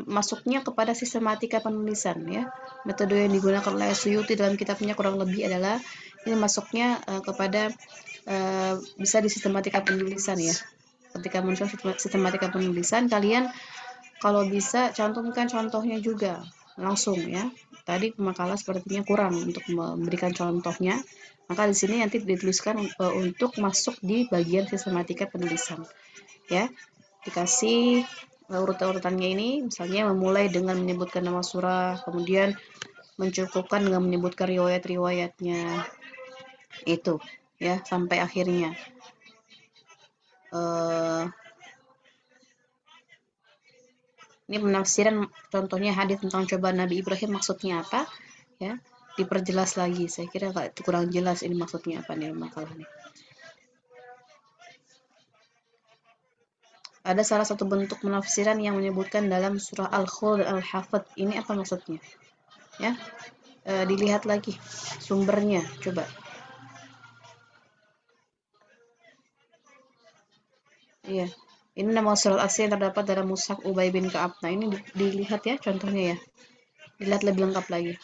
H: masuknya kepada sistematika penulisan, ya. Metode yang digunakan oleh Suyuti dalam kitabnya kurang lebih adalah ini masuknya kepada bisa di sistematika penulisan, ya. Ketika muncul sistematika penulisan, kalian kalau bisa cantumkan contohnya juga langsung, ya. Tadi makalah sepertinya kurang untuk memberikan contohnya, maka di sini nanti dituliskan untuk masuk di bagian sistematika penulisan, ya. Dikasih urutan-urutannya ini, misalnya memulai dengan menyebutkan nama surah, kemudian mencukupkan dengan menyebutkan riwayat-riwayatnya, itu, ya, sampai akhirnya. Ini penafsiran, contohnya hadis tentang cobaan Nabi Ibrahim maksudnya apa, ya, diperjelas lagi. Saya kira itu kurang jelas ini maksudnya apa nih makalah ini. Ada salah satu bentuk penafsiran yang menyebutkan dalam surah Al-Khul dan Al-Hafat. Ini apa maksudnya? Ya, dilihat lagi sumbernya, coba. Iya, ini nama surat asli yang terdapat dalam Mushaf Ubay bin Ka'ab. Nah, ini dilihat ya contohnya ya. Dilihat lebih lengkap lagi.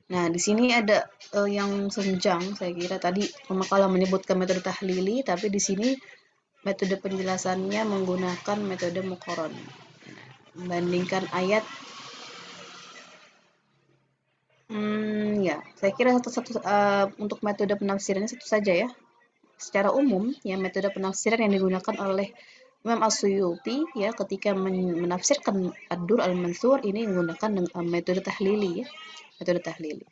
H: Nah, di sini ada yang senjang, saya kira tadi makalah menyebutkan metode tahlili, tapi di sini metode penjelasannya menggunakan metode muqaron. Membandingkan ayat, ya, saya kira untuk metode penafsirannya satu saja ya. Secara umum, ya, metode penafsiran yang digunakan oleh Imam As-Suyuti, ya, ketika menafsirkan Ad-Dur Al-Mansur ini menggunakan metode tahlili, ya, metode tahlili.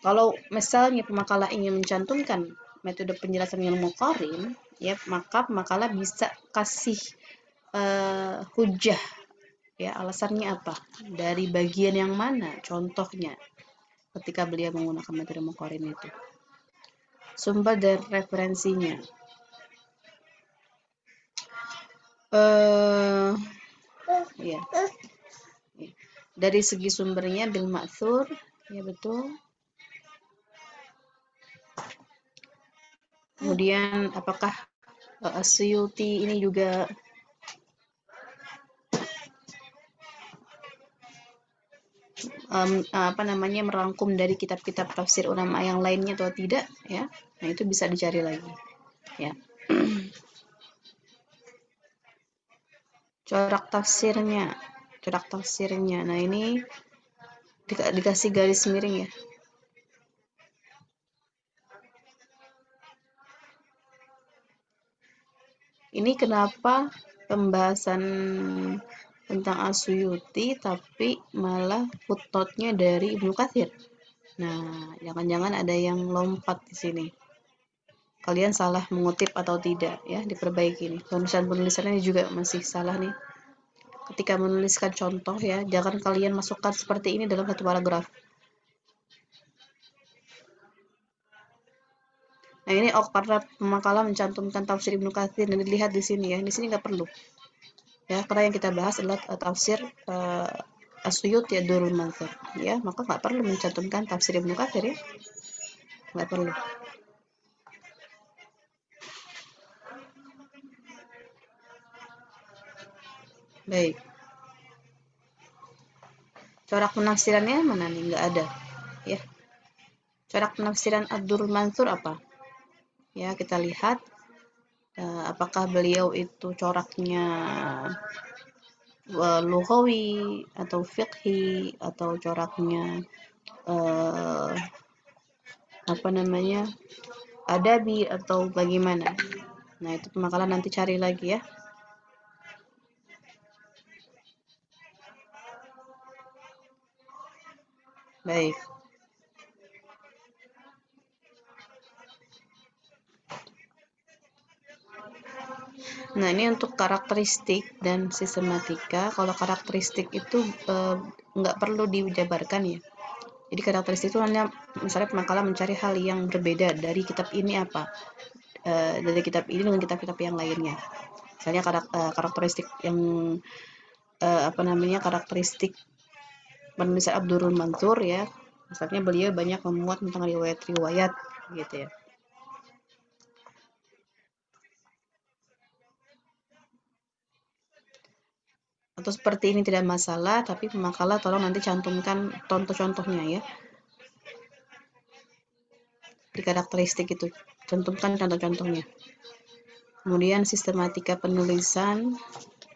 H: Kalau misalnya pemakalah ingin mencantumkan metode penjelasan yang muqarin, ya, maka pemakalah bisa kasih hujah, ya, alasannya apa, dari bagian yang mana, contohnya, ketika beliau menggunakan metode muqarin itu. Sumber dan referensinya. Ya. Dari segi sumbernya bil ma'thur, ya betul. Kemudian apakah As-Suyuti ini juga merangkum dari kitab-kitab tafsir ulama yang lainnya atau tidak, ya. Nah, itu bisa dicari lagi, ya. Corak tafsirnya. Nah, ini dikasih garis miring ya. Ini kenapa pembahasan tentang As-Suyuti tapi malah footnote-nya dari Ibnu Katsir. Nah, jangan-jangan ada yang lompat di sini. Kalian salah mengutip atau tidak, ya, diperbaiki nih. Penulisan-penulisannya juga masih salah nih. Ketika menuliskan contoh, ya, jangan kalian masukkan seperti ini dalam satu paragraf. Nah, ini para pemakalah mencantumkan tafsir Ibnu Katsir dan dilihat di sini ya. Di sini nggak perlu. Ya, karena yang kita bahas adalah tafsir As-Suyuti Ad-Durrul Mansur, ya, maka nggak perlu mencantumkan tafsir Ibnu Katsir, ya, nggak perlu. Baik. Corak penafsirannya mana nih? Nggak ada, ya. Corak penafsiran Ad-Durrul Mansur apa? Ya, kita lihat apakah beliau itu coraknya lughawi atau fiqhi atau coraknya apa namanya, adabi atau bagaimana. Nah, itu pemakalan nanti cari lagi, ya. Baik. Nah, ini untuk karakteristik dan sistematika. Kalau karakteristik itu nggak perlu dijabarkan, ya. Jadi karakteristik itu hanya misalnya pemakalan mencari hal yang berbeda dari kitab ini apa, dari kitab ini dengan kitab-kitab yang lainnya. Misalnya karakteristik yang apa namanya, karakteristik penulis Ad-Durrul Mansur, ya. Misalnya beliau banyak memuat tentang riwayat-riwayat gitu, ya. Atau seperti ini tidak masalah, tapi pemakalah tolong nanti cantumkan contoh-contohnya, ya. Di karakteristik itu cantumkan contoh-contohnya. Kemudian sistematika penulisan,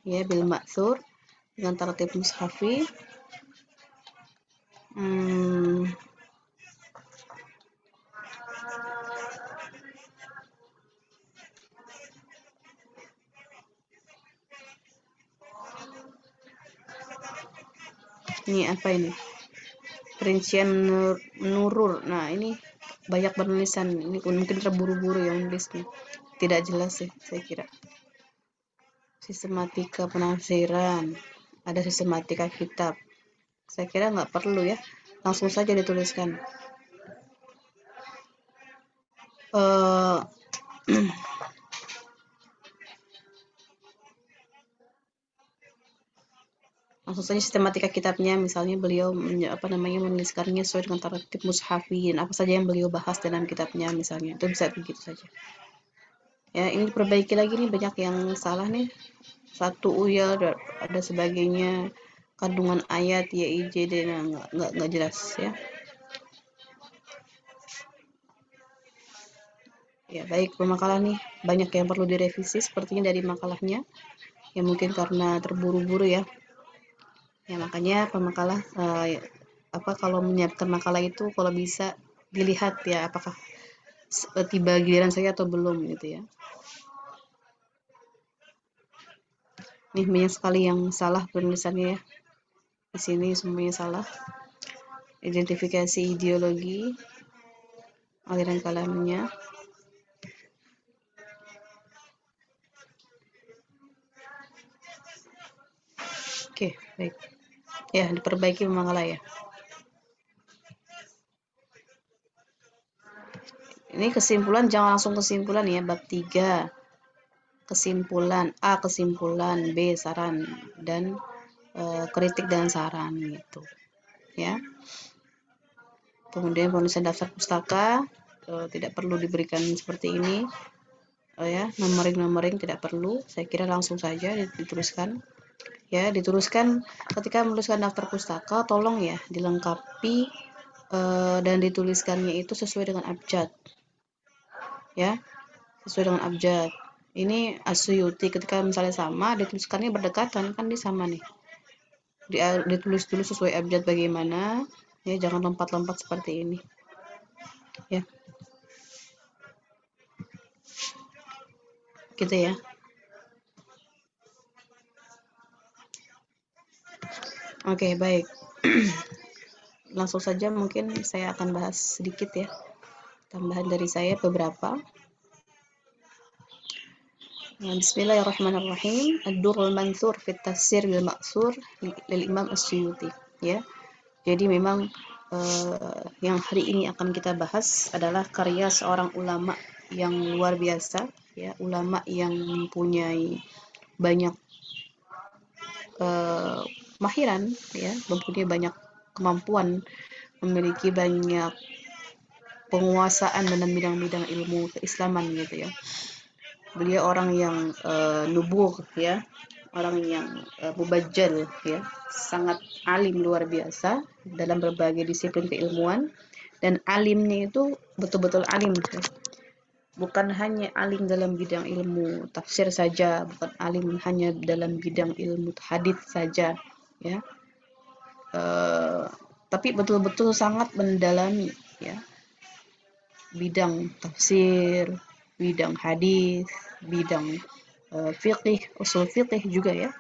H: ya, bil ma'thur dengan tartib mushafi. Ini apa ini? Perincian menurur. Nah, ini banyak penulisan. Ini mungkin terburu-buru yang nulisnya. Tidak jelas sih, saya kira. Sistematika penafsiran. Ada sistematika kitab. Saya kira nggak perlu, ya. Langsung saja dituliskan. Langsung saja sistematika kitabnya, misalnya beliau menuliskannya sesuai dengan tartib mushafi, dan apa saja yang beliau bahas dalam kitabnya, misalnya. Itu bisa begitu saja. Ya, ini diperbaiki lagi nih, banyak yang salah nih. Satu ya ada sebagainya, kandungan ayat YIJD, nggak jelas, ya. Ya, baik, pemakalah nih banyak yang perlu direvisi sepertinya dari makalahnya, ya, mungkin karena terburu-buru, ya. Ya, makanya pemakalah kalau menyiapkan makalah itu kalau bisa dilihat, ya, apakah tiba giliran saya atau belum, gitu, ya. Nih banyak sekali yang salah penulisannya, ya. Di sini semuanya salah. Identifikasi ideologi, aliran kalamnya. Oke, baik. Ya, diperbaiki makalah, ya. Ini kesimpulan, jangan langsung kesimpulan, ya. Bab 3. Kesimpulan A, kesimpulan B, saran, dan kritik dan saran, gitu, ya. Kemudian penulisan daftar pustaka tidak perlu diberikan seperti ini, ya. Numbering tidak perlu. Saya kira langsung saja dituliskan, ya. Dituliskan ketika menuliskan daftar pustaka, tolong, ya, dilengkapi dan dituliskannya itu sesuai dengan abjad, ya, sesuai dengan abjad. Ini As-Suyuti, ketika misalnya sama, dituliskannya berdekatan, kan dia sama nih. Ditulis dulu sesuai abjad bagaimana, ya, jangan lompat-lompat seperti ini, ya. Gitu, ya. Oke, baik. Langsung saja mungkin saya akan bahas sedikit, ya, tambahan dari saya beberapa. Bismillahirrahmanirrahim. Ad-Durrul Mansur fi Tafsir bil Ma'thur lil Imam As-Suyuti, ya. Jadi memang yang hari ini akan kita bahas adalah karya seorang ulama yang luar biasa, ya, ulama yang mempunyai banyak kemahiran, ya, mempunyai banyak kemampuan, memiliki banyak penguasaan dalam bidang-bidang ilmu keislaman gitu ya. Beliau orang yang nubur ya, orang yang mubajjal ya, sangat alim luar biasa dalam berbagai disiplin keilmuan, dan alimnya itu betul-betul alim ya. Bukan hanya alim dalam bidang ilmu tafsir saja, bukan alim hanya dalam bidang ilmu hadits saja ya, tapi betul-betul sangat mendalami ya bidang tafsir, bidang hadis, bidang fiqih, usul fiqih juga ya.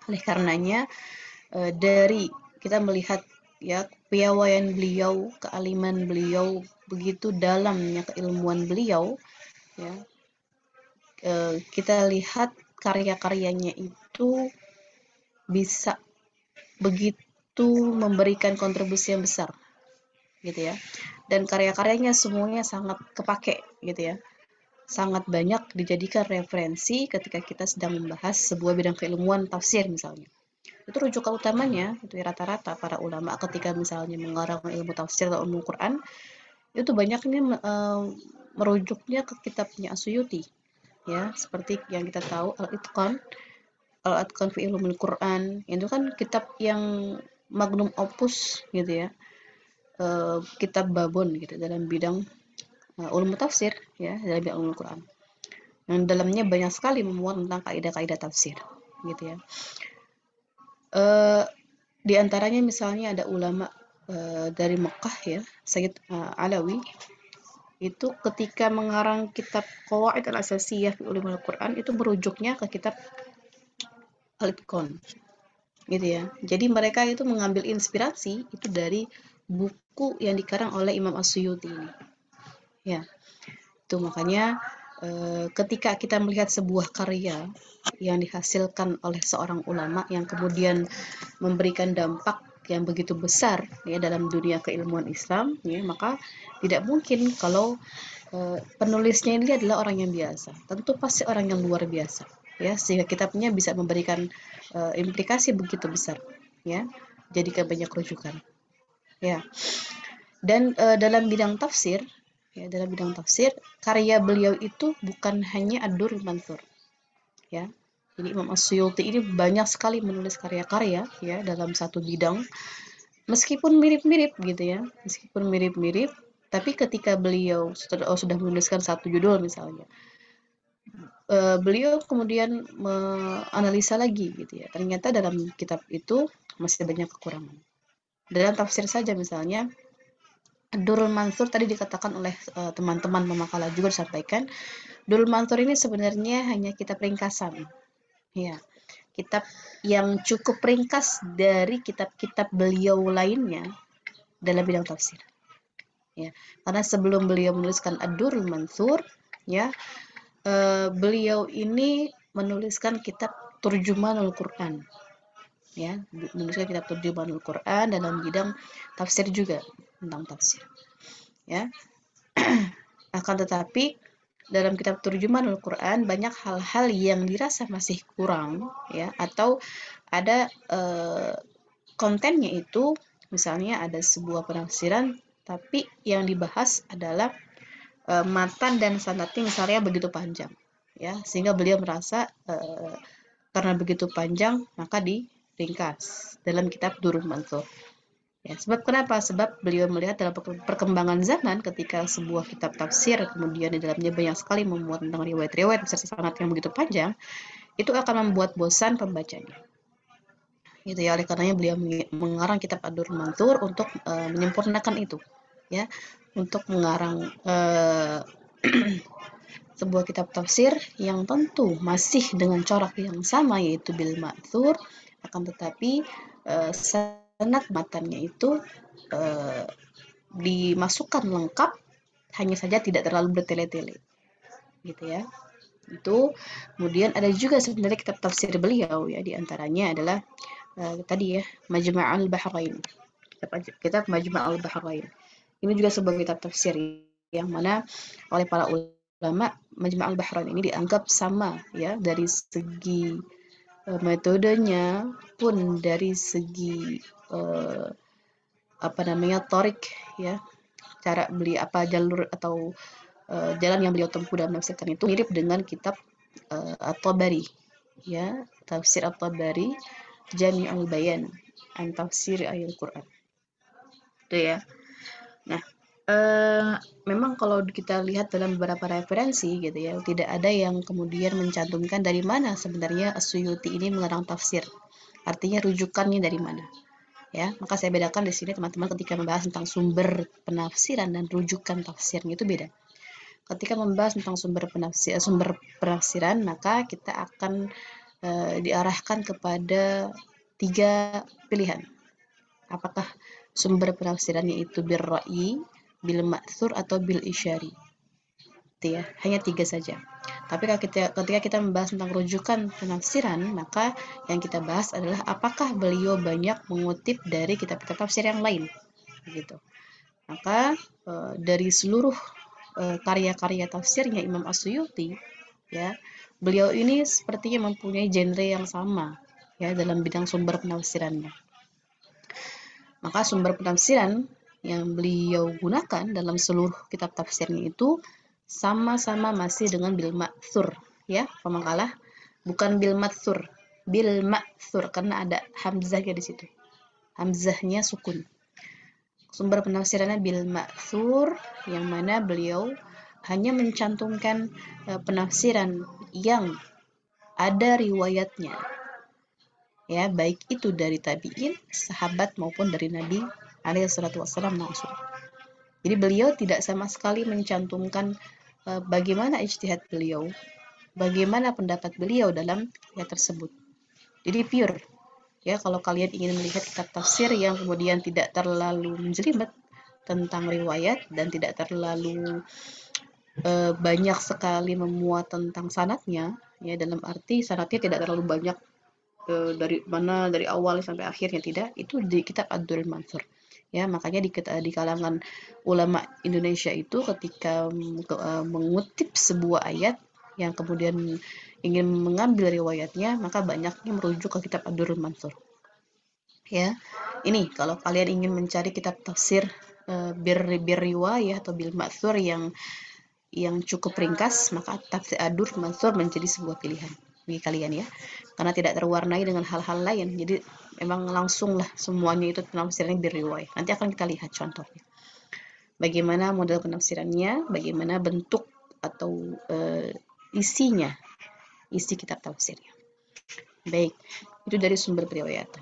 H: Oleh karenanya dari kita melihat ya kepiawaian beliau, kealiman beliau, begitu dalamnya keilmuan beliau ya, kita lihat karya-karyanya itu bisa begitu memberikan kontribusi yang besar gitu ya, dan karya-karyanya semuanya sangat kepake gitu ya, sangat banyak dijadikan referensi ketika kita sedang membahas sebuah bidang keilmuan tafsir misalnya. Itu rujukan utamanya itu rata-rata para ulama ketika misalnya mengarang ilmu tafsir atau ilmu Quran itu banyaknya merujuknya ke kitabnya As-Suyuti ya, seperti yang kita tahu Al-Itqan fi Ulumul Quran, itu kan kitab yang magnum opus gitu ya, kitab babon gitu dalam bidang ulum tafsir ya, dalam bidang ulumul Quran, yang dalamnya banyak sekali memuat tentang kaidah-kaidah tafsir gitu ya. Di antaranya misalnya ada ulama dari Mekah ya, Sayyid Alawi, itu ketika mengarang kitab Qawaid al-Asasiyah fi Ulumul Quran itu merujuknya ke kitab Al-Itqan gitu ya. Jadi mereka itu mengambil inspirasi itu dari buku yang dikarang oleh Imam As-Suyuti ini. Ya. Itu makanya ketika kita melihat sebuah karya yang dihasilkan oleh seorang ulama yang kemudian memberikan dampak yang begitu besar ya dalam dunia keilmuan Islam ya, maka tidak mungkin kalau penulisnya ini adalah orang yang biasa. Tentu pasti orang yang luar biasa ya, sehingga kitabnya bisa memberikan implikasi begitu besar ya, jadikan banyak rujukan ya. Dan dalam bidang tafsir ya, dalam bidang tafsir karya beliau itu bukan hanya Ad-Durrul Mansur ya. Jadi Imam As-Suyuti ini banyak sekali menulis karya-karya ya dalam satu bidang, meskipun mirip-mirip gitu ya, meskipun mirip-mirip, tapi ketika beliau sudah menuliskan satu judul misalnya, beliau kemudian menganalisa lagi gitu ya, ternyata dalam kitab itu masih banyak kekurangan. Dalam tafsir saja misalnya, Durrul Mansur tadi dikatakan oleh teman-teman pemakalah juga disampaikan, Durrul Mansur ini sebenarnya hanya kitab ringkasan ya, kitab yang cukup ringkas dari kitab-kitab beliau lainnya dalam bidang tafsir ya. Karena sebelum beliau menuliskan Ad-Durrul Mansur ya, beliau ini menuliskan kitab Turjumanul Quran ya, menuliskan kitab Turjumanul Quran dalam bidang tafsir juga, tentang tafsir ya. Akan tetapi dalam kitab Turjumanul Quran banyak hal-hal yang dirasa masih kurang ya, atau ada kontennya itu misalnya ada sebuah penafsiran tapi yang dibahas adalah matan dan sanadnya misalnya begitu panjang ya, sehingga beliau merasa karena begitu panjang maka diringkas dalam kitab Durrul Mansur. Ya, sebab kenapa? Sebab beliau melihat dalam perkembangan zaman ketika sebuah kitab tafsir kemudian di dalamnya banyak sekali memuat tentang riwayat-riwayat besar sanad yang begitu panjang, itu akan membuat bosan pembacanya. Gitu ya, oleh karenanya beliau mengarang kitab Ad-Durrul Mansur untuk menyempurnakan itu, ya, untuk mengarang sebuah kitab tafsir yang tentu masih dengan corak yang sama yaitu bil ma'thur, akan tetapi sanad matannya itu dimasukkan lengkap, hanya saja tidak terlalu bertele-tele gitu ya. Itu kemudian ada juga sebenarnya kitab tafsir beliau ya, diantaranya adalah tadi ya Majma'ul Bahrain, kitab Majma'ul Bahrain. Ini juga sebuah kitab tafsir yang mana oleh para ulama Majma'ul Bahrain ini dianggap sama ya dari segi metodenya pun dari segi torik, ya, cara beli jalur atau jalan yang beliau tempuh dalam menafsirkan itu mirip dengan kitab At-Tabari, ya, tafsir At-Tabari Jami'ul Bayan an Tafsir Ayat Quran, itu ya. Nah, memang kalau kita lihat dalam beberapa referensi gitu ya, tidak ada yang kemudian mencantumkan dari mana sebenarnya As-Suyuti ini mengarang tafsir, artinya rujukannya dari mana, ya. Maka saya bedakan di sini teman-teman, ketika membahas tentang sumber penafsiran dan rujukan tafsirnya itu beda. Ketika membahas tentang sumber penafsiran, maka kita akan diarahkan kepada 3 pilihan. Apakah sumber penafsirannya itu bil ra'yi, bil ma'thur, atau bil isyari. Itu ya, hanya 3 saja. Tapi ketika kita membahas tentang rujukan penafsiran, maka yang kita bahas adalah apakah beliau banyak mengutip dari kitab-kitab tafsir yang lain, begitu. Maka dari seluruh karya-karya tafsirnya Imam As-Suyuti, ya, beliau ini sepertinya mempunyai genre yang sama, ya, dalam bidang sumber penafsirannya. Maka sumber penafsiran yang beliau gunakan dalam seluruh kitab tafsirnya itu sama-sama masih dengan bil ma'thur, ya, pemangkalah, bukan bil ma'thur, bil ma'thur, karena ada hamzahnya di situ. Hamzahnya sukun. Sumber penafsirannya bil ma'thur, yang mana beliau hanya mencantumkan penafsiran yang ada riwayatnya, ya, baik itu dari tabi'in, sahabat, maupun dari Nabi alaihissalam langsung. Jadi beliau tidak sama sekali mencantumkan bagaimana ijtihad beliau, bagaimana pendapat beliau dalam ayat tersebut. Jadi pure, ya. Kalau kalian ingin melihat kitab tafsir yang kemudian tidak terlalu menjelimet tentang riwayat dan tidak terlalu banyak sekali memuat tentang sanadnya, ya, dalam arti sanadnya tidak terlalu banyak dari awal sampai akhirnya, tidak, itu di kitab Ad-Durrul Mansur, ya. Makanya di kalangan ulama Indonesia itu ketika mengutip sebuah ayat yang kemudian ingin mengambil riwayatnya, maka banyaknya merujuk ke kitab Ad-Durrul Mansur, ya. Ini kalau kalian ingin mencari kitab tafsir bir riwayah atau bil ma'thur yang cukup ringkas, maka tafsir Ad-Durrul Mansur menjadi sebuah pilihan bagi kalian, ya, karena tidak terwarnai dengan hal-hal lain. Jadi memang langsunglah semuanya itu penafsirannya bir-riwayah. Nanti akan kita lihat contohnya, bagaimana model penafsirannya, bagaimana bentuk atau isinya, isi kitab tafsirnya. Baik, itu dari sumber periwayatan.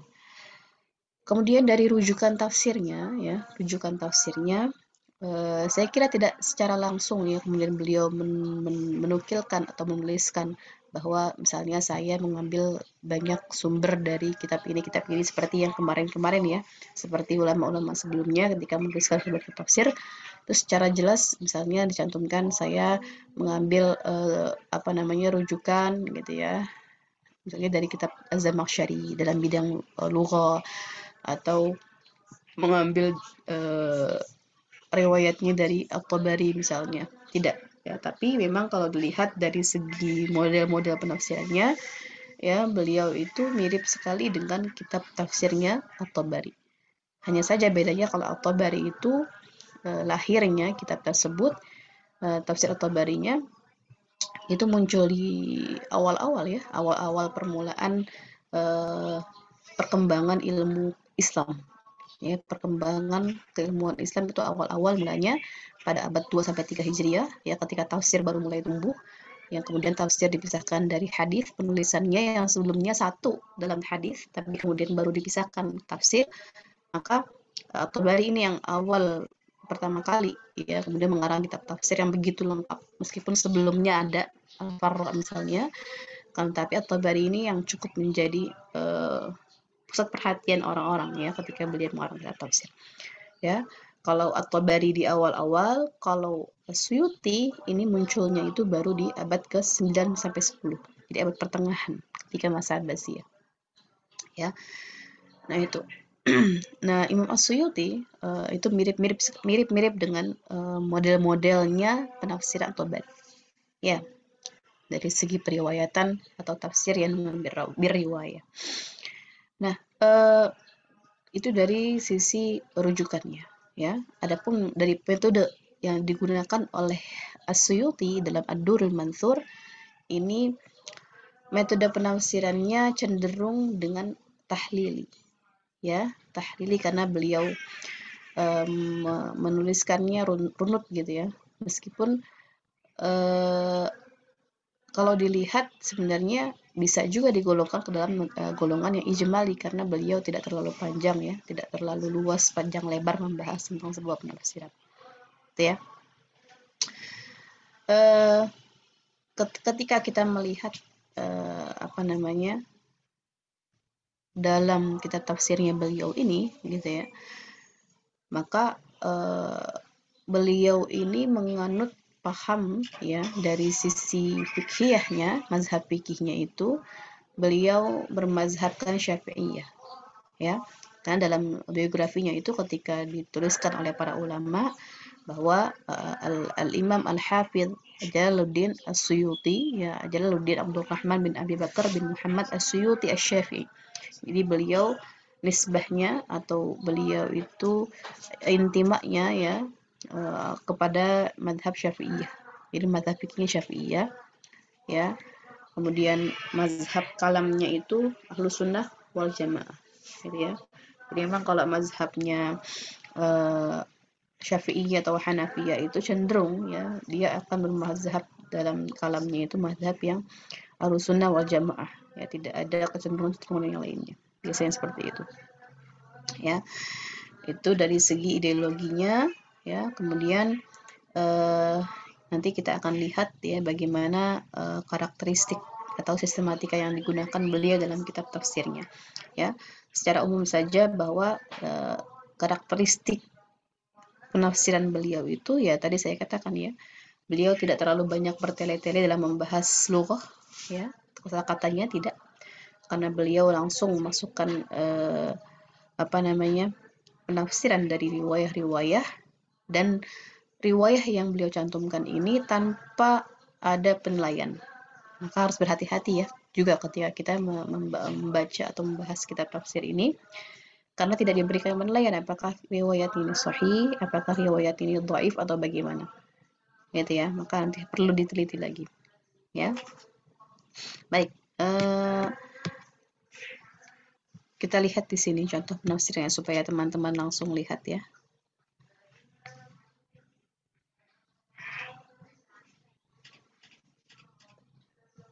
H: Kemudian dari rujukan tafsirnya, ya, rujukan tafsirnya, saya kira tidak secara langsung, ya, kemudian beliau menukilkan atau menuliskan bahwa misalnya saya mengambil banyak sumber dari kitab ini seperti yang kemarin-kemarin, ya, seperti ulama-ulama sebelumnya ketika menuliskan sumber tafsir, terus secara jelas misalnya dicantumkan saya mengambil rujukan, gitu ya, misalnya dari kitab Az-Zamakhsyari dalam bidang lughah, atau mengambil riwayatnya dari At-Tabari misalnya. Tidak, ya, tapi memang kalau dilihat dari segi model-model penafsirannya, ya, beliau itu mirip sekali dengan kitab tafsirnya At-Tabari. Hanya saja bedanya kalau At-Tabari itu lahirnya kitab tersebut, tafsir At-Tabarinya itu muncul di awal-awal, ya, awal-awal permulaan perkembangan ilmu Islam, ya, perkembangan keilmuan Islam itu awal-awal mulanya pada abad 2-3 Hijriah, ya, ketika tafsir baru mulai tumbuh, yang kemudian tafsir dipisahkan dari hadis, penulisannya yang sebelumnya satu dalam hadis tapi kemudian baru dipisahkan tafsir. Maka At-Tabari ini yang awal pertama kali, ya, kemudian mengarang kitab tafsir yang begitu lengkap, meskipun sebelumnya ada Al-Farra misalnya, kan, tapi At-Tabari ini yang cukup menjadi pusat perhatian orang-orang, ya, ketika beliau mengarang kitab tafsir, ya. Kalau At-Tabari di awal-awal, kalau Suyuti ini munculnya itu baru di abad ke-9 sampai 10, jadi abad pertengahan ketika masa Abbasiyah, ya. Nah, itu. Nah, Imam As-Suyuti itu mirip dengan model-modelnya penafsiran At-Tabari, ya. dari segi periwayatan atau tafsir yang berriwayah. Nah, itu dari sisi rujukannya, ya. Adapun dari metode yang digunakan oleh As-Suyuti dalam Ad-Durrul Mansur, ini metode penafsirannya cenderung dengan tahlili, ya, tahlili karena beliau menuliskannya runut gitu ya. Meskipun kalau dilihat sebenarnya bisa juga digolongkan ke dalam golongan yang ijmali karena beliau tidak terlalu panjang ya, tidak terlalu luas panjang lebar membahas tentang sebuah penafsiran. Gitu ya. Ketika kita melihat dalam kitab tafsirnya beliau ini gitu ya, maka beliau ini menganut paham ya dari sisi fikhiyahnya, mazhab fikihnya itu beliau bermazhabkan Syafi'iyah ya. Karena dalam biografinya itu ketika dituliskan oleh para ulama bahwa Al-Imam Al-Hafidh Jalaluddin As-Suyuti ya, Jalaluddin Abdul Rahman bin Abi Bakar bin Muhammad As-Suyuti Asy-Syafi'i. Jadi beliau nisbahnya atau beliau itu intimaknya ya kepada madhab Syafi'iyah. Jadi madhab fikihnya Syafi'iyah ya. Kemudian mazhab kalamnya itu Ahlus Sunnah wal Jamaah gitu ya. Jadi memang kalau mazhabnya Syafi'iyah atau Hanafiyah itu cenderung ya dia akan bermazhab dalam kalamnya itu mazhab yang Ahlus Sunnah wal Jamaah ya, tidak ada kecenderungan yang lainnya. Biasanya seperti itu. Ya. Itu dari segi ideologinya ya. Kemudian nanti kita akan lihat ya bagaimana karakteristik atau sistematika yang digunakan beliau dalam kitab tafsirnya ya. Secara umum saja bahwa karakteristik penafsiran beliau itu ya tadi saya katakan ya, beliau tidak terlalu banyak bertele-tele dalam membahas lughah ya, kata-katanya tidak, karena beliau langsung memasukkan penafsiran dari riwayah-riwayah, dan riwayah yang beliau cantumkan ini tanpa ada penilaian. Maka harus berhati-hati ya juga ketika kita membaca atau membahas kitab tafsir ini, karena tidak diberikan penilaian apakah riwayat ini sahih, apakah riwayat ini dhaif atau bagaimana. Gitu ya. Maka nanti perlu diteliti lagi. Ya. Baik, kita lihat di sini contoh penafsirannya supaya teman-teman langsung lihat ya.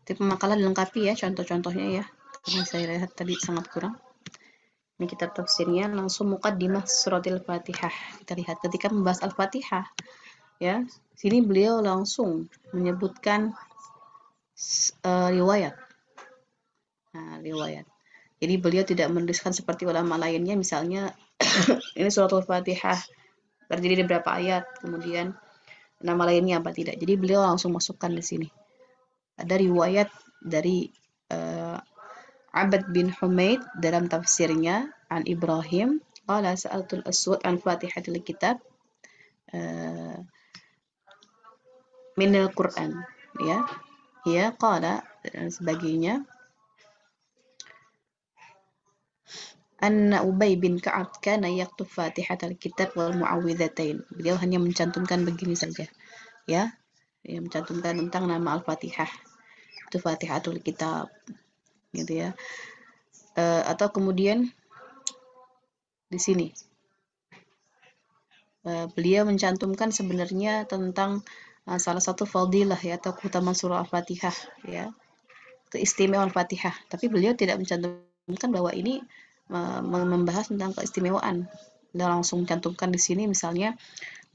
H: Tipe makalah dilengkapi ya contoh-contohnya ya, karena saya lihat tadi sangat kurang. Ini kitab tafsirnya langsung muqaddimah suratil Fatihah. Kita lihat ketika membahas Al-Fatihah ya, sini beliau langsung menyebutkan riwayat. Nah, riwayat. Jadi beliau tidak menuliskan seperti ulama lainnya misalnya ini suratul Fatihah terdiri dari berapa ayat, kemudian nama lainnya apa, tidak. Jadi beliau langsung masukkan di sini. Ada riwayat dari Abad bin Humaid dalam tafsirnya an Ibrahim qala sa'altul Aswad an Fatihatil Kitab minal Quran ya. Ya qala dan sebagainya. Anna Ubay bin Ka'ab kana yaktub Fatihatal Kitab wal Mu'awwidzatain. Beliau hanya mencantumkan begini saja ya. Dia mencantumkan tentang nama Al-Fatihah. Itu Fatihatul Kitab gitu ya. Atau kemudian di sini beliau mencantumkan sebenarnya tentang salah satu fadilah ya atau keutamaan surah Al-Fatihah ya, keistimewaan Al-Fatihah, tapi beliau tidak mencantumkan bahwa ini membahas tentang keistimewaan. Dia langsung mencantumkan di sini misalnya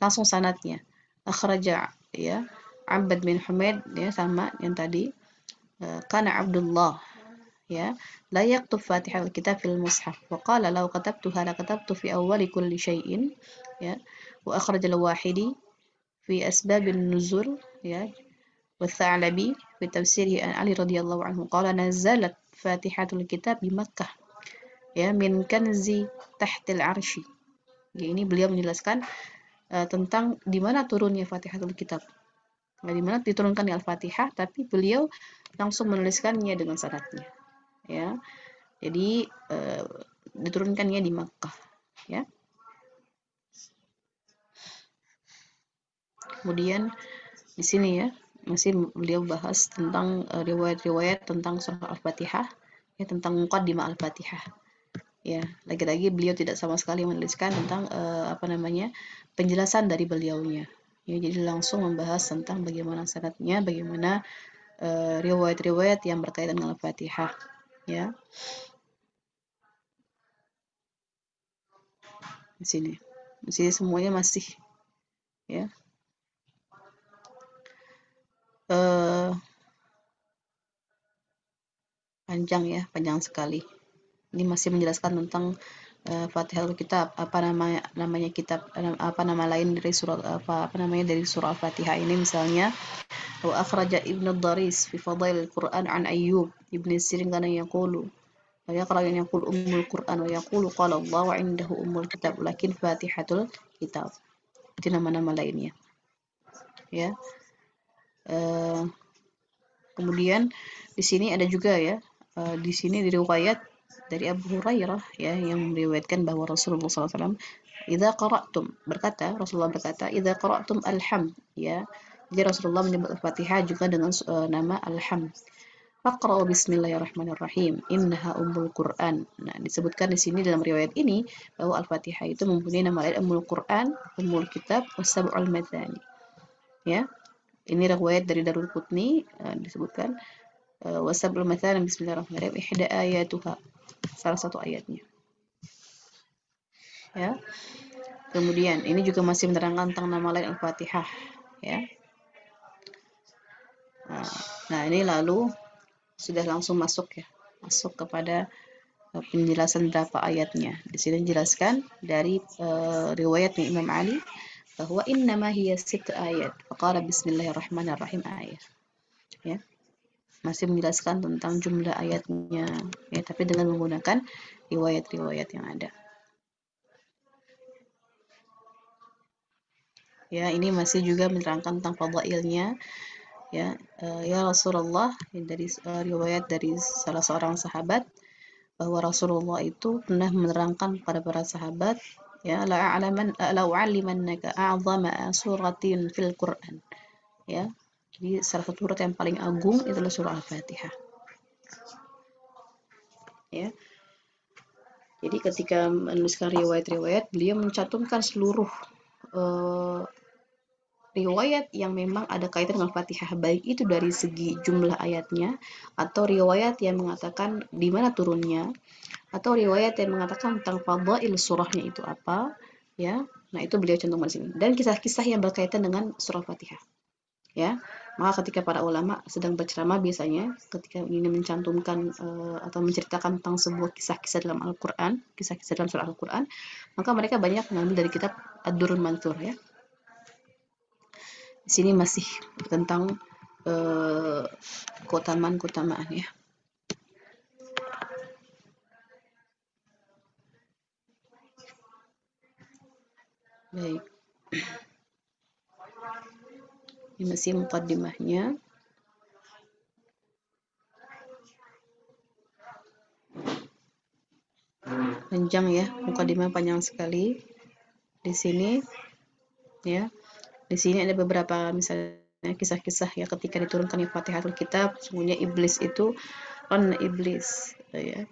H: langsung sanadnya akhraja ya Abad bin Humaid ya, sama yang tadi kana Abdullah ya la yaktub Fatihal Kitab fil mushaf wa qala law katabtuha la katabtu fi awwali kulli syai'in ya, wa akhraj al-Wahidi fi asbab an-nuzul ya, wa Tsa'labi fi tafsirih an Ali radhiyallahu anhu qala nazalat Fatihatul Kitab di Makkah ya min kanzi tahtil arsy. Ya, ini beliau menjelaskan tentang di mana turunnya Fatihatul Kitab di mana diturunkan di Al-Fatihah, tapi beliau langsung menuliskannya dengan sanadnya, ya. Jadi diturunkannya di Makkah, ya. Kemudian di sini ya masih beliau bahas tentang riwayat-riwayat tentang surah Al-Fatihah, ya, tentang muqaddimah Al-Fatihah. Ya, lagi-lagi beliau tidak sama sekali menuliskan tentang penjelasan dari beliaunya. Ya, jadi langsung membahas tentang bagaimana sanadnya, bagaimana riwayat-riwayat yang berkaitan dengan Al-Fatihah, ya. Di sini semuanya masih, ya. Panjang sekali. Ini masih menjelaskan tentang Fatihahul Kitab, apa namanya kitab, apa nama lain dari surah dari surah Al-Fatihah ini, misalnya wa akhraja Ibnu Daris fi Fadailil Quran an Ayyub Ibnu Sirin kana yaqulu wa yaqra yaqul ummul Quran wa yaqulu qala Allah wa indahu ummul kitab lakin Fatihatul Kitab. Itu nama-nama lainnya, ya. Kemudian di sini ada juga, ya, di sini diriwayat dari Abu Hurairah, ya, yang meriwayatkan bahwa Rasulullah SAW Rasulullah berkata idza qara'tum alhamd, ya. Jadi Rasulullah menyebut Al-Fatihah juga dengan nama alhamd. Faqra'u bismillahirrahmanirrahim innaha ummul Qur'an. Nah, disebutkan di sini dalam riwayat ini bahwa Al-Fatihah itu mempunyai nama lain Ummul Qur'an, Ummul Kitab, was-sab'ul mathani. Ya. Ini riwayat dari Darul Qutni, disebutkan wasabul mathani bismillahirrahmanirrahim ihda ayatuha, salah satu ayatnya, ya. Kemudian ini juga masih menerangkan tentang nama lain Al-Fatihah, ya. Nah, ini lalu sudah langsung masuk kepada penjelasan berapa ayatnya. Di sini dijelaskan dari riwayat Imam Ali bahwa innama hiya 6 ayat faqala bismillahirrahmanirrahim ayat, ya. Masih menjelaskan tentang jumlah ayatnya, ya, tapi dengan menggunakan riwayat-riwayat yang ada. Ya, ini masih juga menerangkan tentang fadailnya, ya. Ya Rasulullah, dari riwayat dari salah seorang sahabat bahwa Rasulullah itu pernah menerangkan kepada para sahabat, ya, la u'allimannaka a'zama suratin fil Qur'an, ya. Jadi salah satu surat yang paling agung itulah surah Al-Fatihah, ya. Jadi ketika menuliskan riwayat-riwayat, beliau mencantumkan seluruh riwayat yang memang ada kaitan dengan Fatihah, baik itu dari segi jumlah ayatnya, atau riwayat yang mengatakan di mana turunnya, atau riwayat yang mengatakan tentang fadail surahnya itu apa, ya. Nah, itu beliau cantumkan di sini, dan kisah-kisah yang berkaitan dengan surah Fatihah, ya. Maka ketika para ulama sedang berceramah, biasanya ketika ingin mencantumkan atau menceritakan tentang sebuah kisah-kisah dalam Al-Quran, kisah-kisah dalam surah Al-Quran, maka mereka banyak mengambil dari kitab Ad-Durrul Mansur, ya. Di sini masih tentang keutamaan, ya. Baik. Ini masih muqaddimahnya. Panjang, ya, muqaddimah panjang sekali di sini, ya. Di sini ada beberapa misalnya kisah-kisah, ya, ketika diturunkan Fatihatul Kitab, sesungguhnya iblis itu iblis, ya.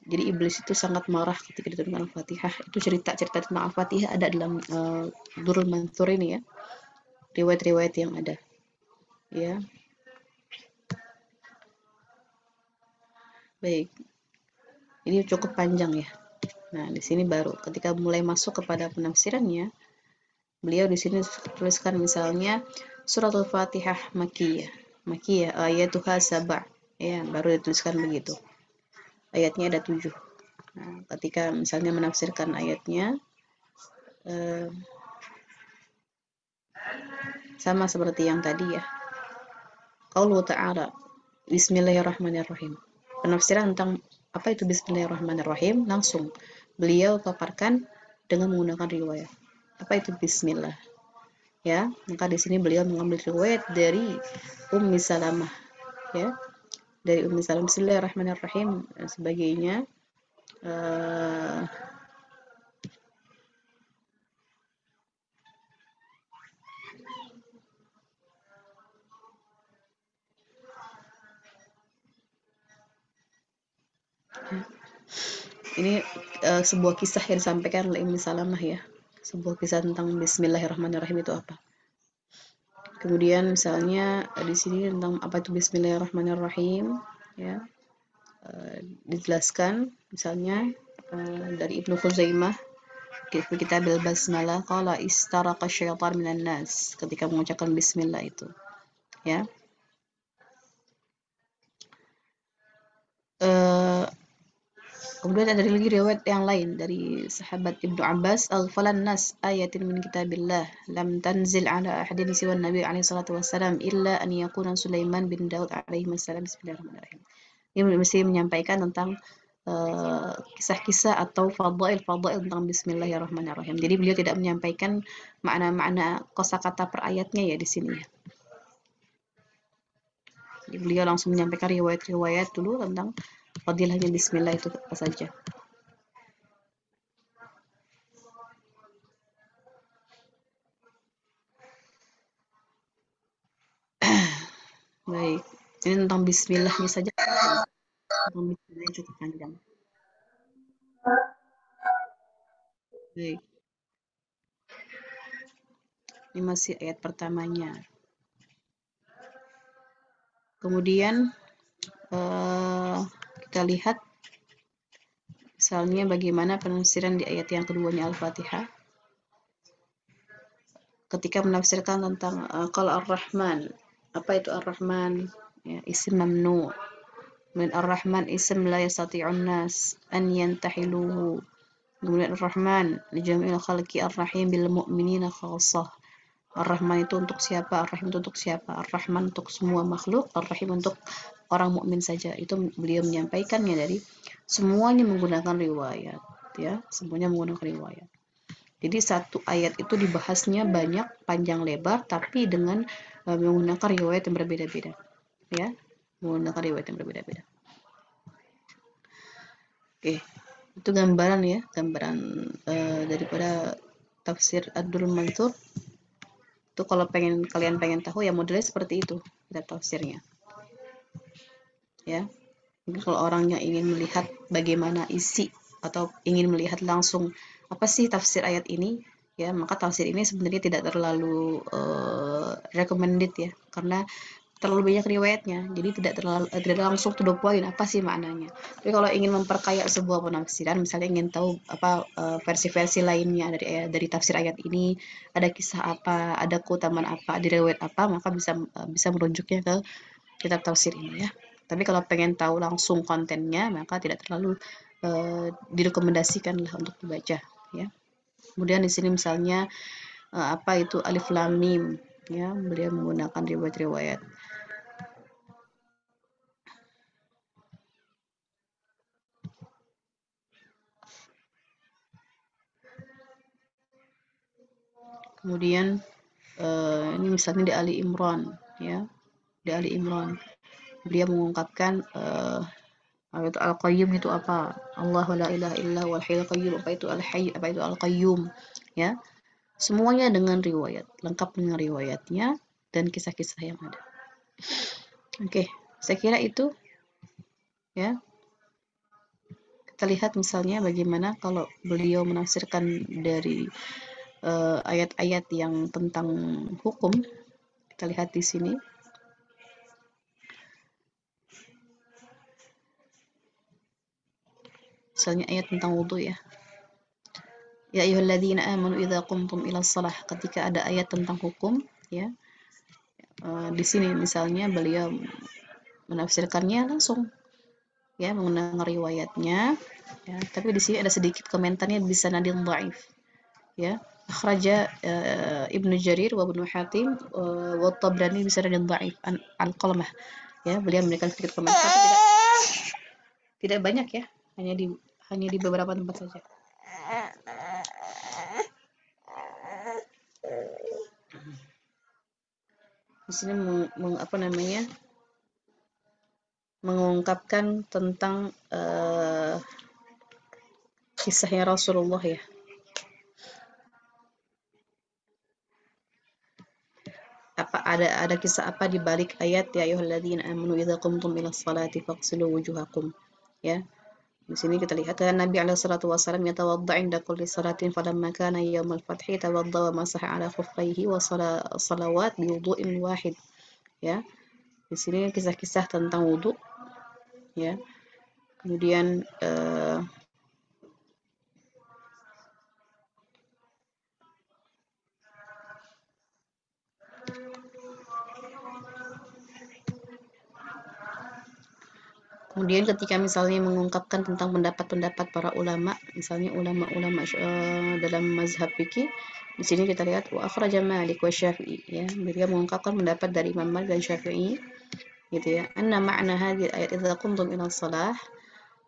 H: Jadi iblis itu sangat marah ketika diturunkan Al-Fatihah. Itu cerita-cerita tentang Al-Fatihah ada dalam Durrul Mansur ini, ya. Riwayat-riwayat yang ada, ya. Baik. Ini cukup panjang, ya. Nah, di sini baru ketika mulai masuk kepada penafsirannya, beliau di sini tuliskan misalnya suratul Fatihah Makkiyah ayatuha sab'a, ya, baru dituliskan begitu. Ayatnya ada 7. Nah, ketika misalnya menafsirkan ayatnya sama seperti yang tadi, ya. Qaulu ta'ala bismillahirrahmanirrahim. Penafsiran tentang apa itu bismillahirrahmanirrahim langsung beliau paparkan dengan menggunakan riwayat. Apa itu bismillah? Ya, maka di sini beliau mengambil riwayat dari Ummi Salamah, ya, dari Ummi Salamah. Bismillahirrahmanirrahim dan sebagainya. Ini sebuah kisah yang disampaikan oleh Ummi Salamah, ya, sebuah kisah tentang Bismillahirrahmanirrahim itu apa. Kemudian misalnya di sini tentang apa itu Bismillahirrahmanirrahim, ya, dijelaskan misalnya dari Ibnu Khuzaimah fi Kitabil Basmalah qala istaraqa syaitan minan nas, ketika mengucapkan bismillah itu, ya. Kemudian ada lagi riwayat yang lain dari sahabat Ibnu Abbas, al-falan nas ayatin min kitabillah lam tanzil ala ahadin siwa nabi alaihi salatu wassalam illa an yakuna Sulaiman bin Daud alaihi wassalam. Bismillahirrahmanirrahim. Ini mesti menyampaikan tentang kisah-kisah atau fadail-fadail tentang Bismillahirrahmanirrahim. Jadi beliau tidak menyampaikan makna-makna kosakata per ayatnya, ya, di sini, ya. Jadi beliau langsung menyampaikan riwayat-riwayat dulu tentang fadilahnya Bismillah itu apa saja. Baik, ini tentang Bismillahnya saja. Tentang Bismillah cukup panjang. Baik. Ini masih ayat pertamanya. Kemudian kita lihat misalnya bagaimana penafsiran di ayat yang keduanya Al-Fatihah. Ketika menafsirkan tentang qala Ar-Rahman, apa itu Ar-Rahman? Ya, isim mamnu. Kemudian Ar-Rahman isim la yastati'un nas an yantahiluhu. Kemudian Ar-Rahman li jami'il khalqi Ar-Rahim bil mu'minina khassah. Ar-Rahman itu untuk siapa? Ar-Rahim itu untuk siapa? Ar-Rahman untuk semua makhluk, Ar-Rahim untuk orang mukmin saja. Itu beliau menyampaikannya dari semuanya menggunakan riwayat, ya, semuanya menggunakan riwayat. Jadi satu ayat itu dibahasnya banyak, panjang lebar, tapi dengan menggunakan riwayat yang berbeda-beda, ya, menggunakan riwayat yang berbeda-beda. Oke, itu gambaran, ya, gambaran daripada tafsir Ad-Durrul Mansur. Itu kalau kalian pengen tahu, ya, modelnya seperti itu kita tafsirnya, ya. Mungkin kalau orangnya ingin melihat bagaimana isi atau ingin melihat langsung apa sih tafsir ayat ini, ya, maka tafsir ini sebenarnya tidak terlalu recommended, ya, karena terlalu banyak riwayatnya, jadi tidak langsung to the point apa sih maknanya. Tapi kalau ingin memperkaya sebuah penafsiran, misalnya ingin tahu apa versi-versi lainnya dari tafsir ayat ini, ada kisah apa, ada keutamaan apa, di riwayat apa, maka bisa merujuknya ke kitab tafsir ini, ya. Tapi kalau pengen tahu langsung kontennya, maka tidak terlalu direkomendasikan lah untuk dibaca, ya. Kemudian di sini misalnya apa itu alif lam mim, ya, beliau menggunakan riwayat-riwayat. Kemudian ini misalnya di Ali Imran, ya, di Ali Imran dia mengungkapkan itu Al-Qayyum itu apa? Allahu la ilaha illa huwal hayyul qayyum, apa itu Al-Hayy, apa itu Al-Qayyum, ya. Semuanya dengan riwayat, lengkap dengan riwayatnya dan kisah-kisah yang ada. Oke, saya kira itu, ya. Kita lihat misalnya bagaimana kalau beliau menafsirkan dari ayat-ayat yang tentang hukum. Kita lihat di sini. Misalnya ayat tentang wudu, ya. Ya ayyuhalladzina amanu idza qumtum ila shalah, ketika ada ayat tentang hukum, ya. Di sini misalnya beliau menafsirkannya langsung, ya, menggunakan riwayatnya, ya. Tapi di sini ada sedikit komentarnya bisa nadil dhaif, ya. Akhraja Ibnu Jarir wa Ibnu Hatim wa Tabrani bisa nadil dhaif Al-Qalamah, ya. Beliau memberikan sedikit komentar, tapi tidak banyak, ya. Hanya di beberapa tempat saja. Di sini mengungkapkan tentang kisahnya Rasulullah ya. Apa ada kisah apa di balik ayat ya ayyuhalladzina amanu idza qumtum ilas salati faghsilu wujuhakum ya. Di sini kita lihat kan Nabi alaihi salatu wasallam yatawadda 'inda kulli salatin falamma kana yaumal fathi tawadda wa masaha 'ala khuffaihi wa salawat bi wudu'in wahid ya. Di sini kisah-kisah tentang wudu ya. Kemudian ketika misalnya mengungkapkan tentang pendapat-pendapat para ulama, misalnya ulama-ulama dalam mazhab fikih, di sini kita lihat wa akhraja Malik wa Syafi'i ya, beliau mengungkapkan pendapat dari Imam Malik dan Syafi'i gitu ya. Anna ma'na hadhihi ayat idza qumtum ila shalah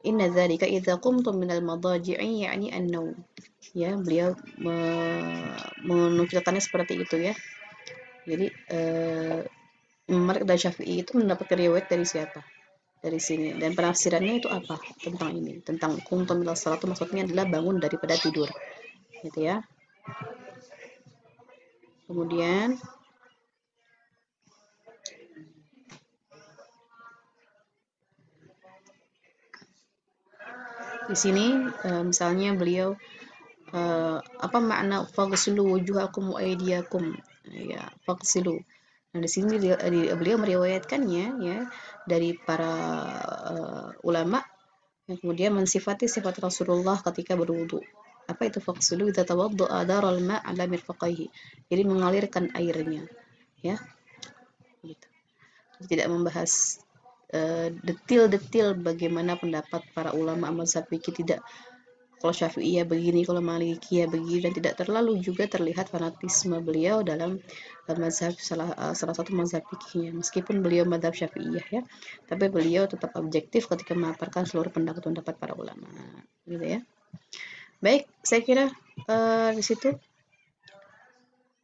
H: inna dzalika idza qumtum minal madaji'i yani an-naum. Ya, beliau menukilkannya seperti itu ya. Jadi Imam Malik dan Syafi'i itu mendapatkan riwayat dari siapa? Dari sini, dan penafsirannya itu apa tentang ini, tentang qumtum ila shalah itu maksudnya adalah bangun daripada tidur gitu ya. Kemudian di sini misalnya beliau apa makna faghsilu wujuhakum wa aydiyakum ya, faghsilu. Nah, di sini beliau meriwayatkannya ya dari para ulama yang kemudian mensifati sifat Rasulullah ketika berwudu. Apa itu faghsilu? Idza tawadda'a daral ma' 'ala mirfaqaihi. Jadi mengalirkan airnya ya. Gitu. Tidak membahas detil-detil bagaimana pendapat para ulama mazhab fikih, tidak. Kalau Syafi'iyah begini, kalau Malikiyah begini, dan tidak terlalu juga terlihat fanatisme beliau dalam mazhab salah satu mazhab fikihnya. Meskipun beliau mazhab Syafi'iyah ya, tapi beliau tetap objektif ketika memaparkan seluruh pendapat para ulama, gitu ya. Baik, saya kira di situ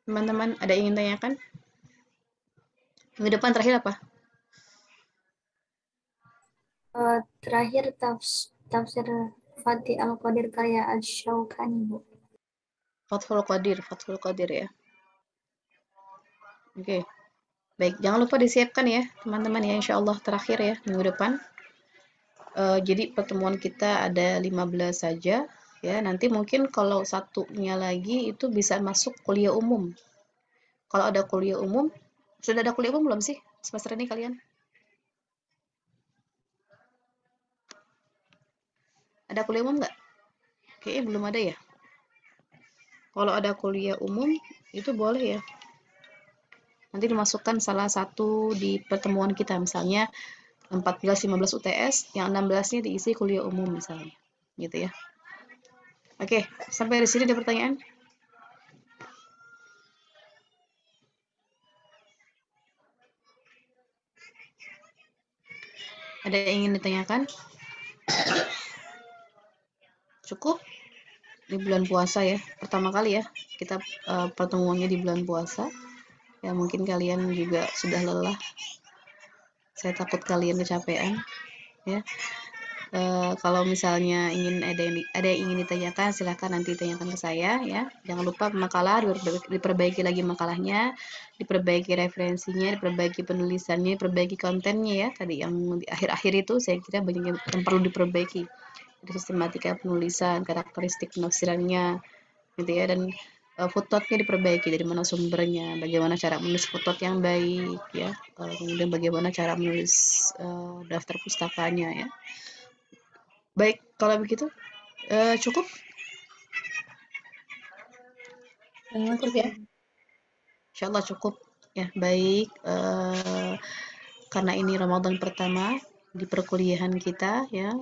H: teman-teman ada ingin tanyakan? Minggu depan terakhir apa?
C: Terakhir tafsir Fatih Al-Qadir karya Asy-Syaukani, Bu.
H: Fathul Qadir ya. Oke. Baik, jangan lupa disiapkan ya teman-teman ya, insyaallah terakhir ya minggu depan. Jadi pertemuan kita ada 15 saja ya. Nanti mungkin kalau satunya lagi itu bisa masuk kuliah umum. Kalau ada kuliah umum, sudah ada kuliah umum belum sih semester ini kalian? Ada kuliah umum nggak? Kayaknya belum ada ya. Kalau ada kuliah umum itu boleh ya. Nanti dimasukkan salah satu di pertemuan kita, misalnya 14-15 UTS, yang 16-nya diisi kuliah umum misalnya, gitu ya. Oke, sampai di sini ada pertanyaan? Ada yang ingin ditanyakan? Cukup? Di bulan puasa ya, pertama kali ya kita pertemuannya di bulan puasa. Ya mungkin kalian juga sudah lelah. Saya takut kalian kecapean ya. Kalau misalnya ada yang ingin ditanyakan, silahkan nanti tanyakan ke saya ya. Jangan lupa makalah diperbaiki lagi makalahnya, diperbaiki referensinya, diperbaiki penulisannya, diperbaiki kontennya ya. Tadi yang di akhir-akhir itu saya kira banyak yang perlu diperbaiki. Jadi sistematika penulisan, karakteristik penafsirannya gitu ya, dan footnote-nya diperbaiki, dari mana sumbernya, bagaimana cara menulis footnote yang baik ya, kemudian bagaimana cara menulis daftar pustakanya ya. Baik, kalau begitu cukup ya, insyaallah cukup ya. Baik, karena ini Ramadan pertama di perkuliahan kita ya,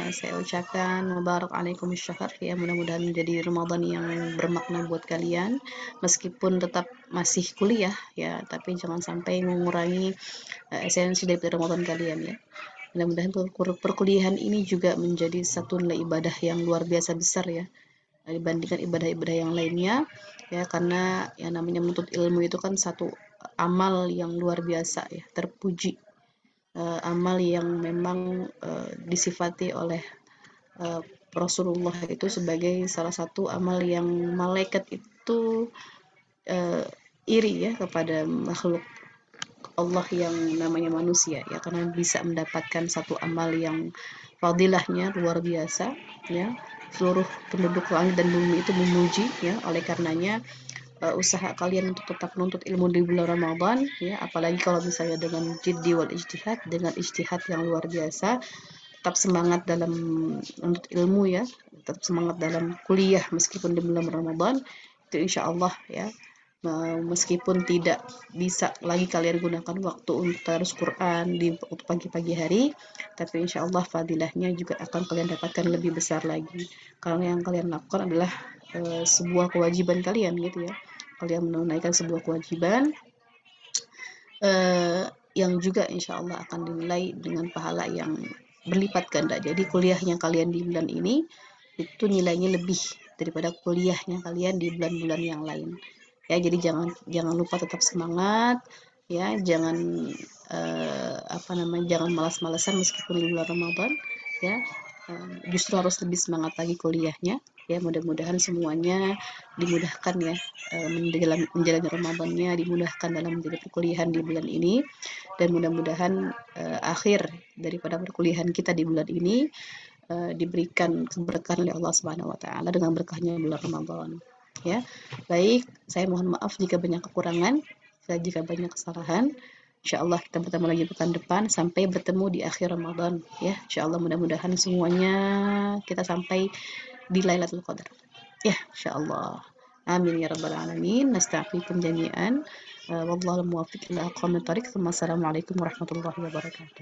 H: saya ucapkan mubarak alaikum syahr ya, mudah-mudahan menjadi Ramadan yang bermakna buat kalian, meskipun tetap masih kuliah ya, tapi jangan sampai mengurangi esensi dari Ramadan kalian ya. Mudah-mudahan perkuliahan ini juga menjadi satu nilai ibadah yang luar biasa besar ya, dibandingkan ibadah-ibadah yang lainnya ya, karena yang namanya menuntut ilmu itu kan satu amal yang luar biasa ya, terpuji, amal yang memang disifati oleh Rasulullah itu sebagai salah satu amal yang malaikat itu iri ya kepada makhluk Allah yang namanya manusia ya, karena bisa mendapatkan satu amal yang fadilahnya luar biasa ya. Seluruh penduduk langit dan bumi itu memuji ya, oleh karenanya usaha kalian untuk tetap menuntut ilmu di bulan Ramadan ya, apalagi kalau misalnya dengan jiddi wal ijtihad, dengan ijtihad yang luar biasa, tetap semangat dalam menuntut ilmu ya, tetap semangat dalam kuliah meskipun di bulan Ramadan, itu insya Allah ya, meskipun tidak bisa lagi kalian gunakan waktu untuk tadarus Quran di pagi-pagi hari, tapi insya Allah fadilahnya juga akan kalian dapatkan lebih besar lagi, karena yang kalian lakukan adalah sebuah kewajiban kalian gitu ya, kalian menunaikan sebuah kewajiban yang juga insya Allah akan dinilai dengan pahala yang berlipat ganda. Jadi kuliahnya kalian di bulan ini itu nilainya lebih daripada kuliahnya kalian di bulan-bulan yang lain ya. Jadi jangan lupa tetap semangat ya, jangan jangan malas-malasan meskipun di bulan Ramadan ya, justru harus lebih semangat lagi kuliahnya ya. Mudah-mudahan semuanya dimudahkan ya, menjalani Ramadannya dimudahkan dalam menjalani perkuliahan di bulan ini, dan mudah-mudahan akhir daripada perkuliahan kita di bulan ini diberikan keberkahan oleh Allah Subhanahu wa taala dengan berkahnya bulan Ramadan ya. Baik, saya mohon maaf jika banyak kekurangan, jika banyak kesalahan. Insyaallah kita bertemu lagi pekan depan, sampai bertemu di akhir Ramadan ya. Insyaallah mudah-mudahan semuanya kita sampai di Lailatul Qadar ya, insyaallah. Amin ya rabbal alamin. Nasta'fikum jami'an. Wallahu muwaffiq ila aqwamit thariq. Wassalamualaikum warahmatullahi wabarakatuh.